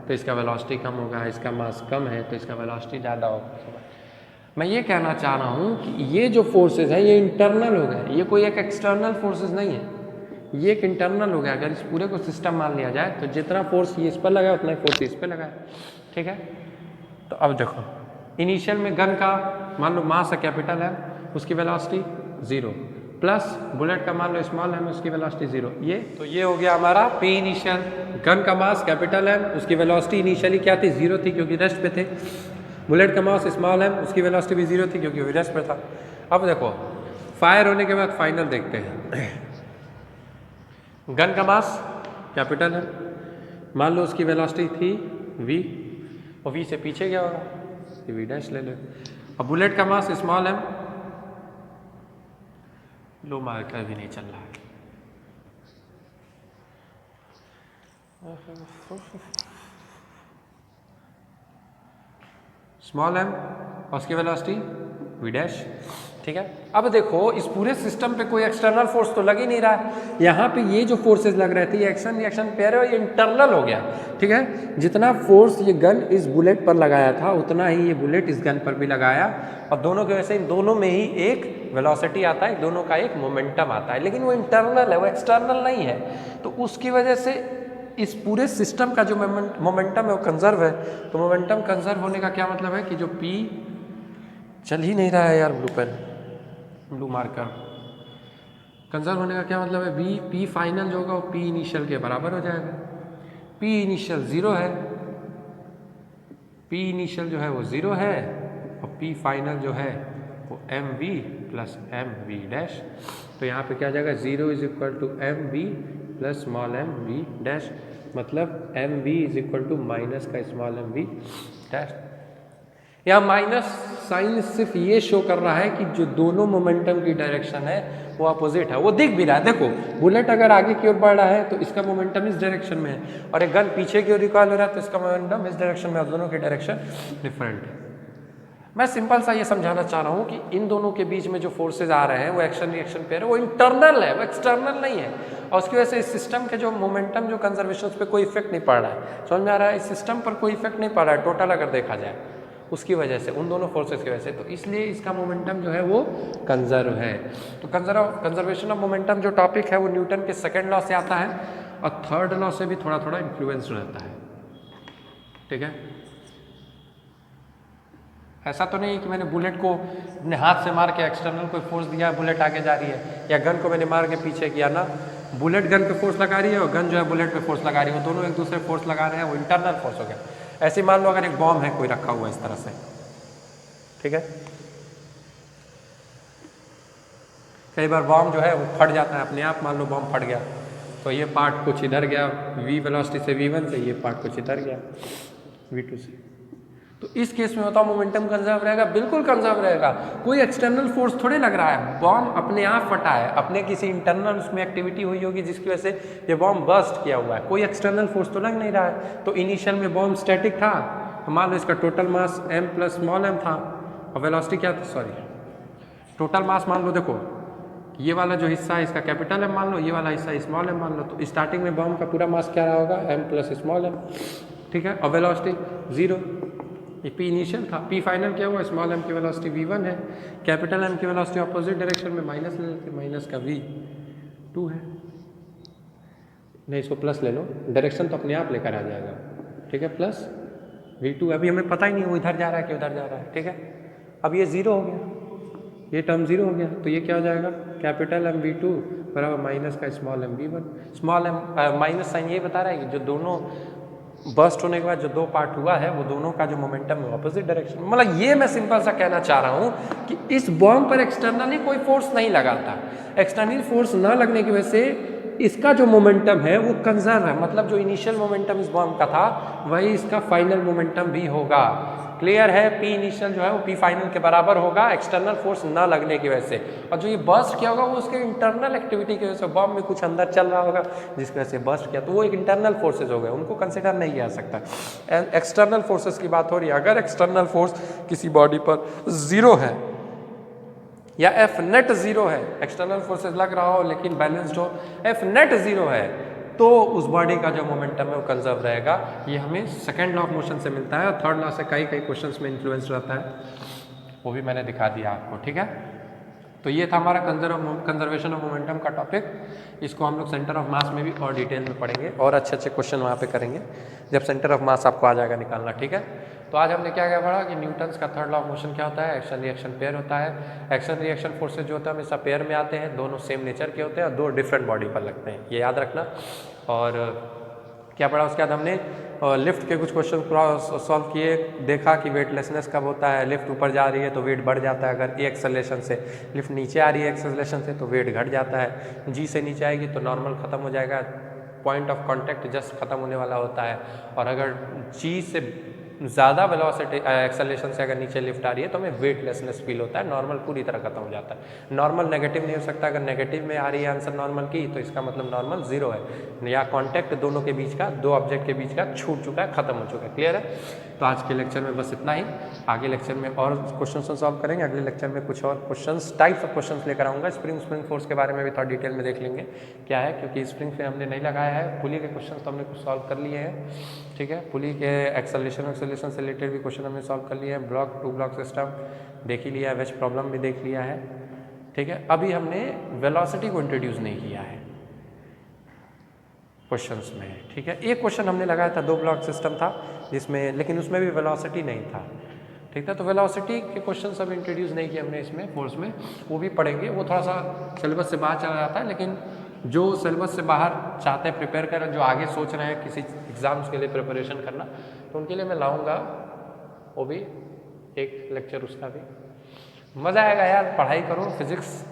तो इसका वेलोसिटी कम होगा, इसका मास कम है तो इसका वेलोसिटी ज़्यादा होगा। मैं ये कहना चाह रहा हूँ कि ये जो फोर्सेज हैं ये इंटरनल हो गए, ये कोई एक एक्सटर्नल फोर्सेज नहीं है, ये एक इंटरनल हो गया। अगर इस पूरे को सिस्टम मान लिया जाए तो जितना फोर्स ये इस पर लगा उतना ही फोर्स इस पर लगा है, ठीक है। तो अब देखो इनिशियल में गन का मान लो मास है कैपिटल है, उसकी वेलोसिटी 0, प्लस बुलेट का मान लो स्मॉल है, उसकी वेलोसिटी 0। ये तो ये हो गया हमारा P इनिशियल। गन का मास कैपिटल है, उसकी वेलोसिटी इनिशियली क्या थी? 0 थी क्योंकि रेस्ट पे थे। बुलेट का मास स्मॉल है, उसकी वेलोसिटी भी 0 थी क्योंकि वो रेस्ट पे था। अब देखो फायर होने के बाद फाइनल देखते हैं। गन का मास कैपिटल है, मान लो उसकी वेलोसिटी थी v, और v से पीछे क्या होगा? v डैश ले लो। अब बुलेट का मास स्मॉल है, लो मार्कर भी नहीं चल रहा है, स्मॉल एम और उसकी वेलोसिटी v डैश, ठीक है। अब देखो इस पूरे सिस्टम पे कोई एक्सटर्नल फोर्स तो लग ही नहीं रहा है। यहाँ पे ये जो फोर्सेस लग रहे थे ये एक्शन रिएक्शन पेयर है, ये इंटरनल हो गया, ठीक है। जितना फोर्स ये गन इस बुलेट पर लगाया था उतना ही ये बुलेट इस गन पर भी लगाया, और दोनों की वजह से इन दोनों में ही एक वेलोसिटी आता है, दोनों का एक मोमेंटम आता है, लेकिन वो इंटरनल है, वो एक्सटर्नल नहीं है। तो उसकी वजह से इस पूरे सिस्टम का जो मोमेंटम है वो कंजर्व है। तो मोमेंटम कंजर्व होने का क्या मतलब है कि जो P चल ही नहीं रहा है यार, blue pen blue marker, conserve होने का क्या मतलब है? P फाइनल जो होगा वो P इनिशियल के बराबर हो जाएगा। P इनिशियल 0 है, P इनिशियल जो है वो 0 है, और P फाइनल जो है वो mv प्लस mv डैश। तो यहाँ पे क्या आ जाएगा? 0 is equal to mv plus small mv dash, मतलब mv is equal to minus का स्मॉल mv डैश। यहाँ माइनस साइन सिर्फ ये शो कर रहा है कि जो दोनों मोमेंटम की डायरेक्शन है वो अपोजिट है, वो दिख भी रहा है। देखो बुलेट अगर आगे की ओर बढ़ रहा है तो इसका मोमेंटम इस डायरेक्शन में है, और एक गन पीछे की ओर रिकॉइल हो रहा है तो इसका मोमेंटम इस डायरेक्शन में है, दोनों की डायरेक्शन डिफरेंट है। मैं सिंपल सा ये समझाना चाह रहा हूँ कि इन दोनों के बीच में जो फोर्सेज आ रहे हैं वो एक्शन रिएक्शन पेयर है, वो इंटरनल है, वो एक्सटर्नल नहीं है, और उसकी वजह से इस सिस्टम के जो मोमेंटम जो कंजर्वेशन पे कोई इफेक्ट नहीं पड़ रहा है। समझ में आ रहा है? इस सिस्टम पर कोई इफेक्ट नहीं पड़ रहा है टोटल अगर देखा जाए, उसकी वजह से, उन दोनों फोर्सेस की वजह से। तो इसलिए इसका मोमेंटम जो है वो कंजर्व है। तो कंजर्वेशन ऑफ मोमेंटम जो टॉपिक है वो न्यूटन के सेकंड लॉ से आता है, और थर्ड लॉ से भी थोड़ा थोड़ा इन्फ्लुएंस रहता है, ठीक है। ऐसा तो नहीं कि मैंने बुलेट को अपने हाथ से मार के एक्सटर्नल कोई फोर्स दिया, बुलेट आगे जा रही है, या गन को मैंने मार के पीछे किया ना। बुलेट गन पे फोर्स लगा रही है और गन जो है बुलेट पे फोर्स लगा रही है, वो दोनों एक दूसरे फोर्स लगा रहे हैं, वो इंटरनल फोर्स हो गया। ऐसे मान लो अगर एक बॉम्ब है कोई रखा हुआ इस तरह से, ठीक है, कई बार बॉम्ब जो है वो फट जाता है अपने आप। मान लो बॉम्ब फट गया तो ये पार्ट कुछ इधर गया v वेलोसिटी से v1 से, ये पार्ट कुछ इधर गया v2 से। तो इस केस में बताओ मोमेंटम कंजर्व रहेगा? बिल्कुल कंजर्व रहेगा। कोई एक्सटर्नल फोर्स थोड़े लग रहा है, बॉम्ब अपने आप फटा है, अपने किसी इंटरनल उसमें एक्टिविटी हुई होगी जिसकी वजह से ये बॉम्ब बर्स्ट किया हुआ है, कोई एक्सटर्नल फोर्स तो लग नहीं रहा है। तो इनिशियल में बॉम्ब स्टैटिक था, तो मान लो इसका total mass m plus small m था और वेलोसिटी क्या था, सॉरी टोटल मास मान लो, देखो ये वाला जो हिस्सा है इसका कैपिटल M मान लो, ये वाला हिस्सा स्मॉल m मान लो, तो स्टार्टिंग में बॉम्ब का पूरा मास क्या रहा होगा, m प्लस स्मॉल m, ठीक है। और वेलोसिटी 0, ये P इनिशियल था, P फाइनल क्या हुआ, स्मॉल m की वेलोसिटी v1 है, कैपिटल M की वेलोसिटी अपोजिट डायरेक्शन में माइनस ले लेते, माइनस का v2 है, नहीं इसको प्लस ले लो, डायरेक्शन तो अपने आप लेकर आ जाएगा, ठीक है, प्लस v2। अभी हमें पता ही नहीं वो इधर जा रहा है कि उधर जा रहा है, ठीक है। अब ये 0 हो गया, ये टर्म 0 हो गया, तो ये क्या हो जाएगा, कैपिटल M v2 बराबर माइनस का small m v1। Small m minus sign ये बता रहा है कि जो दोनों बर्स्ट होने के बाद जो दो पार्ट हुआ है वो दोनों का जो मोमेंटम है ऑपोजिट डायरेक्शन, मतलब ये मैं सिंपल सा कहना चाह रहा हूँ कि इस बॉम्ब पर एक्सटर्नली कोई फोर्स नहीं लगा था। एक्सटर्नल फोर्स ना लगने की वजह से इसका जो मोमेंटम है वो कंजर्व है, मतलब जो इनिशियल मोमेंटम इस बॉम्ब का था वही इसका फाइनल मोमेंटम भी होगा। क्लियर है, P इनिशियल जो है वो P फाइनल के बराबर होगा एक्सटर्नल फोर्स ना लगने की वजह से, और जो ये बर्स्ट किया होगा वो उसके इंटरनल एक्टिविटी की वजह से, बॉम्ब में कुछ अंदर चल रहा होगा जिसकी वजह से बर्स्ट किया, तो वो एक इंटरनल फोर्सेज हो गए, उनको कंसिडर नहीं किया जा सकता। एक्सटर्नल फोर्सेज की बात हो रही है, अगर एक्सटर्नल फोर्स किसी बॉडी पर 0 है या F नेट 0 है, एक्सटर्नल फोर्सेज लग रहा हो लेकिन बैलेंस्ड हो, F नेट 0 है, तो उस बॉडी का जो मोमेंटम है वो कंजर्व रहेगा। ये हमें सेकंड लॉ ऑफ मोशन से मिलता है और थर्ड लॉ से कई क्वेश्चंस में इन्फ्लुएंस रहता है, वो भी मैंने दिखा दिया आपको, ठीक है। तो ये था हमारा कंजर्वेशन ऑफ मोमेंटम का टॉपिक, इसको हम लोग सेंटर ऑफ मास में भी और डिटेल में पढ़ेंगे और अच्छे अच्छे क्वेश्चन वहाँ पे करेंगे जब सेंटर ऑफ मास आपको आ जाएगा निकालना, ठीक है। तो आज हमने क्या क्या पढ़ा कि न्यूटन्स का थर्ड लॉ ऑफ मोशन क्या होता है, एक्शन रिएक्शन पेयर होता है। एक्शन रिएक्शन फोर्सेज जो होता है हमेशा पेयर में आते हैं, दोनों सेम नेचर के होते हैं और दो डिफरेंट बॉडी पर लगते हैं, ये याद रखना। और क्या पढ़ा उसके बाद हमने लिफ्ट के कुछ क्वेश्चन सॉल्व किए, देखा कि वेटलेसनेस कब होता है, लिफ्ट ऊपर जा रही है तो वेट बढ़ जाता है, अगर ए एक्सेलरेशन से लिफ्ट नीचे आ रही है एक्सेलरेशन से तो वेट घट जाता है, जी से नीचे आएगी तो नॉर्मल खत्म हो जाएगा, पॉइंट ऑफ कांटेक्ट जस्ट खत्म होने वाला होता है, और अगर जी से ज़्यादा वेलोसिटी एक्सेलरेशन से अगर नीचे लिफ्ट आ रही है तो हमें वेटलेसनेस फील होता है, नॉर्मल पूरी तरह खत्म हो जाता है। नॉर्मल नेगेटिव नहीं हो सकता, अगर नेगेटिव में आ रही है आंसर नॉर्मल की तो इसका मतलब नॉर्मल 0 है, या कांटेक्ट दोनों के बीच का, दो ऑब्जेक्ट के बीच का छूट चुका है, खत्म हो चुका है। क्लियर है। तो आज के लेक्चर में बस इतना ही, आगे लेक्चर में और क्वेश्चन सॉल्व करेंगे, अगले लेक्चर में कुछ और क्वेश्चन टाइप्स ऑफ क्वेश्चन लेकर आऊँगा। स्प्रिंग फोर्स के बारे में भी थोड़ा डिटेल में देख लेंगे क्या है, क्योंकि स्प्रिंग पे हमने नहीं लगाया है, पुली के क्वेश्चन तो हमने कुछ सॉल्व कर लिए हैं, ठीक है। पुली के एक्सेलरेशन से रिलेटेड भी क्वेश्चन हमने सॉल्व कर लिए हैं, ब्लॉक टू ब्लॉक सिस्टम देख ही लिया है, वेज प्रॉब्लम भी देख लिया है, ठीक है। अभी हमने वेलोसिटी को इंट्रोड्यूस नहीं किया है क्वेश्चंस में, ठीक है। एक क्वेश्चन हमने लगाया था, दो ब्लॉक सिस्टम था जिसमें, लेकिन उसमें भी वेलोसिटी नहीं था, ठीक था। तो वेलोसिटी के क्वेश्चन सब इंट्रोड्यूस नहीं किए हमने इसमें फोर्स में, वो भी पढ़ेंगे, वो थोड़ा सा सिलेबस से बाहर चला जाता है, लेकिन जो सिलेबस से बाहर चाहते हैं प्रिपेयर कर, जो आगे सोच रहे हैं किसी एग्ज़ाम्स के लिए प्रिपरेशन करना, तो उनके लिए मैं लाऊंगा वो भी एक लेक्चर, उसका भी मज़ा आएगा यार। पढ़ाई करो, फिजिक्स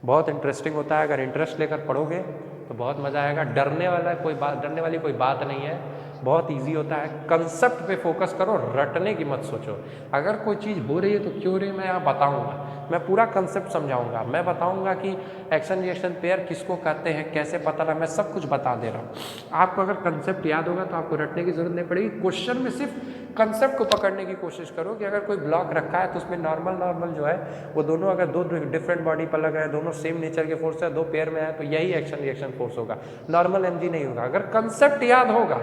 बहुत इंटरेस्टिंग होता है, अगर इंटरेस्ट लेकर पढ़ोगे तो बहुत मज़ा आएगा। डरने वाली कोई बात नहीं है, बहुत इजी होता है। कंसेप्ट पे फोकस करो, रटने की मत सोचो। अगर कोई चीज़ हो रही है तो क्यों रही है मैं यहाँ बताऊँगा, मैं पूरा कंसेप्ट समझाऊंगा, मैं बताऊंगा कि एक्शन रिएक्शन पेयर किसको कहते हैं, कैसे पता लगा, मैं सब कुछ बता दे रहा हूँ आपको। अगर कंसेप्ट याद होगा तो आपको रटने की जरूरत नहीं पड़ेगी। क्वेश्चन में सिर्फ कंसेप्ट को पकड़ने की कोशिश करो कि अगर कोई ब्लॉक रखा है तो उसमें नॉर्मल जो है वो दोनों अगर दो डिफरेंट बॉडी पर लगा है, दोनों सेम नेचर के फोर्स है, दो पेयर में है, तो यही एक्शन रिएक्शन फोर्स होगा, नॉर्मल एमजी नहीं होगा। अगर कंसेप्ट याद होगा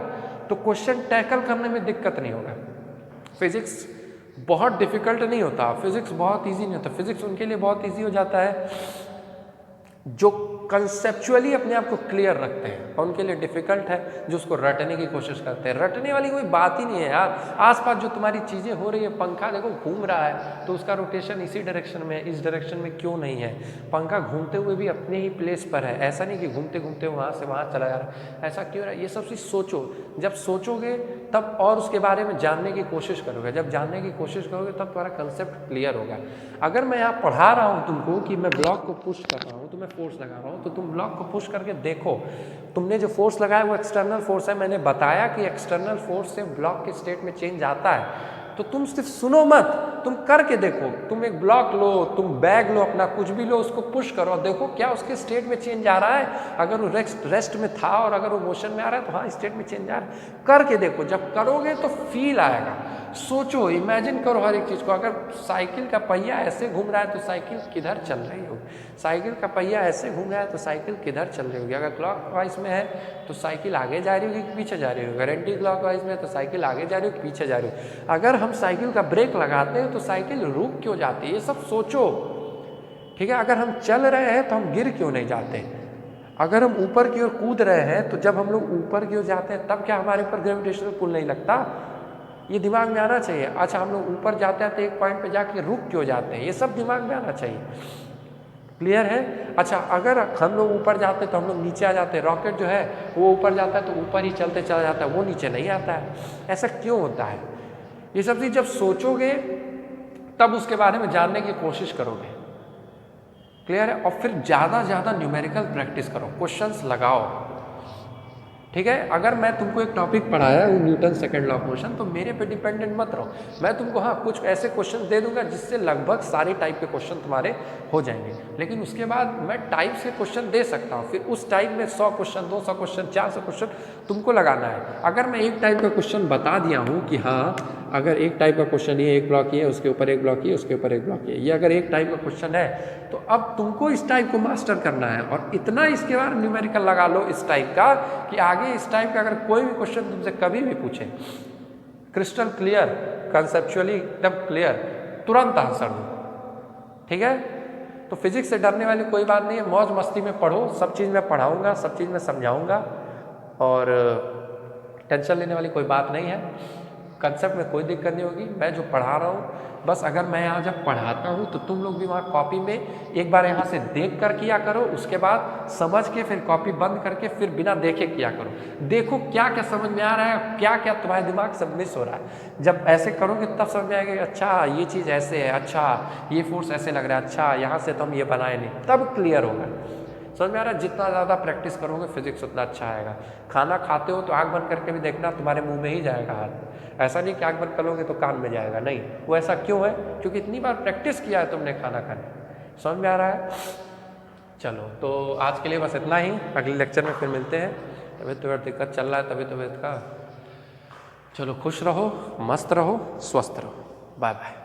तो क्वेश्चन टैकल करने में दिक्कत नहीं होगा। फिजिक्स बहुत डिफिकल्ट नहीं होता, फिजिक्स बहुत इजी नहीं होता, फिजिक्स उनके लिए बहुत इजी हो जाता है जो कंसेप्चुअली अपने आप को क्लियर रखते हैं, और उनके लिए डिफिकल्ट है जो उसको रटने की कोशिश करते हैं। रटने वाली कोई बात ही नहीं है यार, आसपास जो तुम्हारी चीज़ें हो रही है, पंखा देखो घूम रहा है तो उसका रोटेशन इसी डायरेक्शन में है, इस डायरेक्शन में क्यों नहीं है। पंखा घूमते हुए भी अपने ही प्लेस पर है, ऐसा नहीं कि घूमते घूमते वहाँ से वहाँ चला जा रहा है, ऐसा क्यों रहा है। ये सब चीज़ सोचो, जब सोचोगे तब और उसके बारे में जानने की कोशिश करोगे, जब जानने की कोशिश करोगे तब तुम्हारा कंसेप्ट क्लियर होगा। अगर मैं यहाँ पढ़ा रहा हूँ तुमको कि मैं ब्लॉक को पुश कर रहा हूँ तो मैं फोर्स लगा रहा हूँ, तो तुम ब्लॉक को पुश करके देखो, तुमने जो फोर्स लगाया वो एक्सटर्नल फोर्स है। मैंने बताया कि एक्सटर्नल फोर्स से ब्लॉक के स्टेट में चेंज आता है, तो तुम सिर्फ सुनो मत, तुम करके देखो। तुम एक ब्लॉक लो, तुम बैग लो, अपना कुछ भी लो, उसको पुश करो, देखो क्या उसके स्टेट में चेंज आ रहा है। अगर वो रेस्ट में था और अगर वो मोशन में आ रहा है तो हाँ स्टेट में चेंज आ रहा है। करके देखो, जब करोगे तो फील आएगा। सोचो, इमेजिन करो हर एक चीज़ को। अगर साइकिल का पहिया ऐसे घूम रहा है तो साइकिल किधर चल रही होगी, साइकिल का पहिया ऐसे घूम रहा है तो साइकिल किधर चल रही होगी। अगर क्लॉकवाइज में है तो साइकिल आगे जा रही होगी कि पीछे जा रही होगी, अगर एंटी क्लॉकवाइज में है तो साइकिल आगे जा रही होगी कि पीछे जा रही होगी। अगर हम साइकिल का ब्रेक लगाते हैं तो साइकिल रुक क्यों जाती है, ये सब सोचो। ठीक है, अगर हम चल रहे हैं तो हम गिर क्यों नहीं जाते। अगर हम ऊपर की ओर कूद रहे हैं तो जब हम लोग ऊपर की ओर जाते हैं तब क्या हमारे ऊपर ग्रेविटेशनल पुल नहीं लगता। ये दिमाग में आना चाहिए। अच्छा, हम लोग ऊपर जाते हैं तो एक पॉइंट पे जाके रुक क्यों जाते हैं, ये सब दिमाग में आना चाहिए। क्लियर है। अच्छा, अगर हम लोग ऊपर जाते हैं तो हम लोग नीचे आ जाते हैं। रॉकेट जो है वो ऊपर जाता है तो ऊपर ही चलते चला जाता है, वो नीचे नहीं आता है। ऐसा क्यों होता है। ये सब चीज़ जब सोचोगे तब उसके बारे में जानने की कोशिश करोगे। क्लियर है। और फिर ज़्यादा न्यूमेरिकल प्रैक्टिस करो, क्वेश्चंस लगाओ। ठीक है। अगर मैं तुमको एक टॉपिक पढ़ाया वो Newton second law of motion, तो मेरे पे डिपेंडेंट मत रहो। मैं तुमको हाँ कुछ ऐसे क्वेश्चन दे दूंगा जिससे लगभग सारे टाइप के क्वेश्चन तुम्हारे हो जाएंगे, लेकिन उसके बाद मैं टाइप से क्वेश्चन दे सकता हूँ। फिर उस टाइप में 100 क्वेश्चन, 200 क्वेश्चन, 400 क्वेश्चन तुमको लगाना है। अगर मैं एक टाइप का क्वेश्चन बता दिया हूँ कि हाँ अगर एक टाइप का क्वेश्चन ये एक ब्लॉक ये, उसके ऊपर एक ब्लॉक ये, उसके ऊपर एक ब्लॉक ये अगर एक टाइप का क्वेश्चन है तो अब तुमको इस टाइप को मास्टर करना है। और इतना इसके बाद न्यूमेरिकल लगा लो इस टाइप का कि आगे इस टाइप का अगर कोई भी क्वेश्चन तुमसे कभी भी पूछे, क्रिस्टल क्लियर, कंसेप्चुअली एकदम क्लियर, तुरंत आंसर दो। ठीक है। तो फिजिक्स से डरने वाली कोई बात नहीं है, मौज मस्ती में पढ़ो। सब चीज़ मैं पढ़ाऊँगा, सब चीज़ मैं समझाऊँगा और टेंशन लेने वाली कोई बात नहीं है। कंसेप्ट में कोई दिक्कत नहीं होगी। मैं जो पढ़ा रहा हूँ बस, अगर मैं यहाँ जब पढ़ाता हूँ तो तुम लोग भी वहाँ कॉपी में एक बार यहाँ से देख कर किया करो, उसके बाद समझ के फिर कॉपी बंद करके फिर बिना देखे किया करो। देखो क्या क्या समझ में आ रहा है, क्या क्या तुम्हारे दिमाग से मिस हो रहा है। जब ऐसे करोगे तब समझ में आएगा अच्छा ये चीज़ ऐसे है, अच्छा ये फोर्स ऐसे लग रहा है, अच्छा यहाँ से तो हम ये बनाए नहीं, तब क्लियर होगा। समझ में आ रहा है। जितना ज़्यादा प्रैक्टिस करोगे फिजिक्स उतना अच्छा आएगा। खाना खाते हो तो आँख बंद करके भी देखना, तुम्हारे मुंह में ही जाएगा हाथ। ऐसा नहीं कि आँख बंद करोगे तो कान में जाएगा, नहीं। वो ऐसा क्यों है, क्योंकि इतनी बार प्रैक्टिस किया है तुमने खाना खाने। समझ में आ रहा है। चलो तो आज के लिए बस इतना ही, अगले लेक्चर में फिर मिलते हैं। तबीयत तो दिक्कत चल रहा है तबीयत का। चलो खुश रहो, मस्त रहो, स्वस्थ रहो। Bye bye.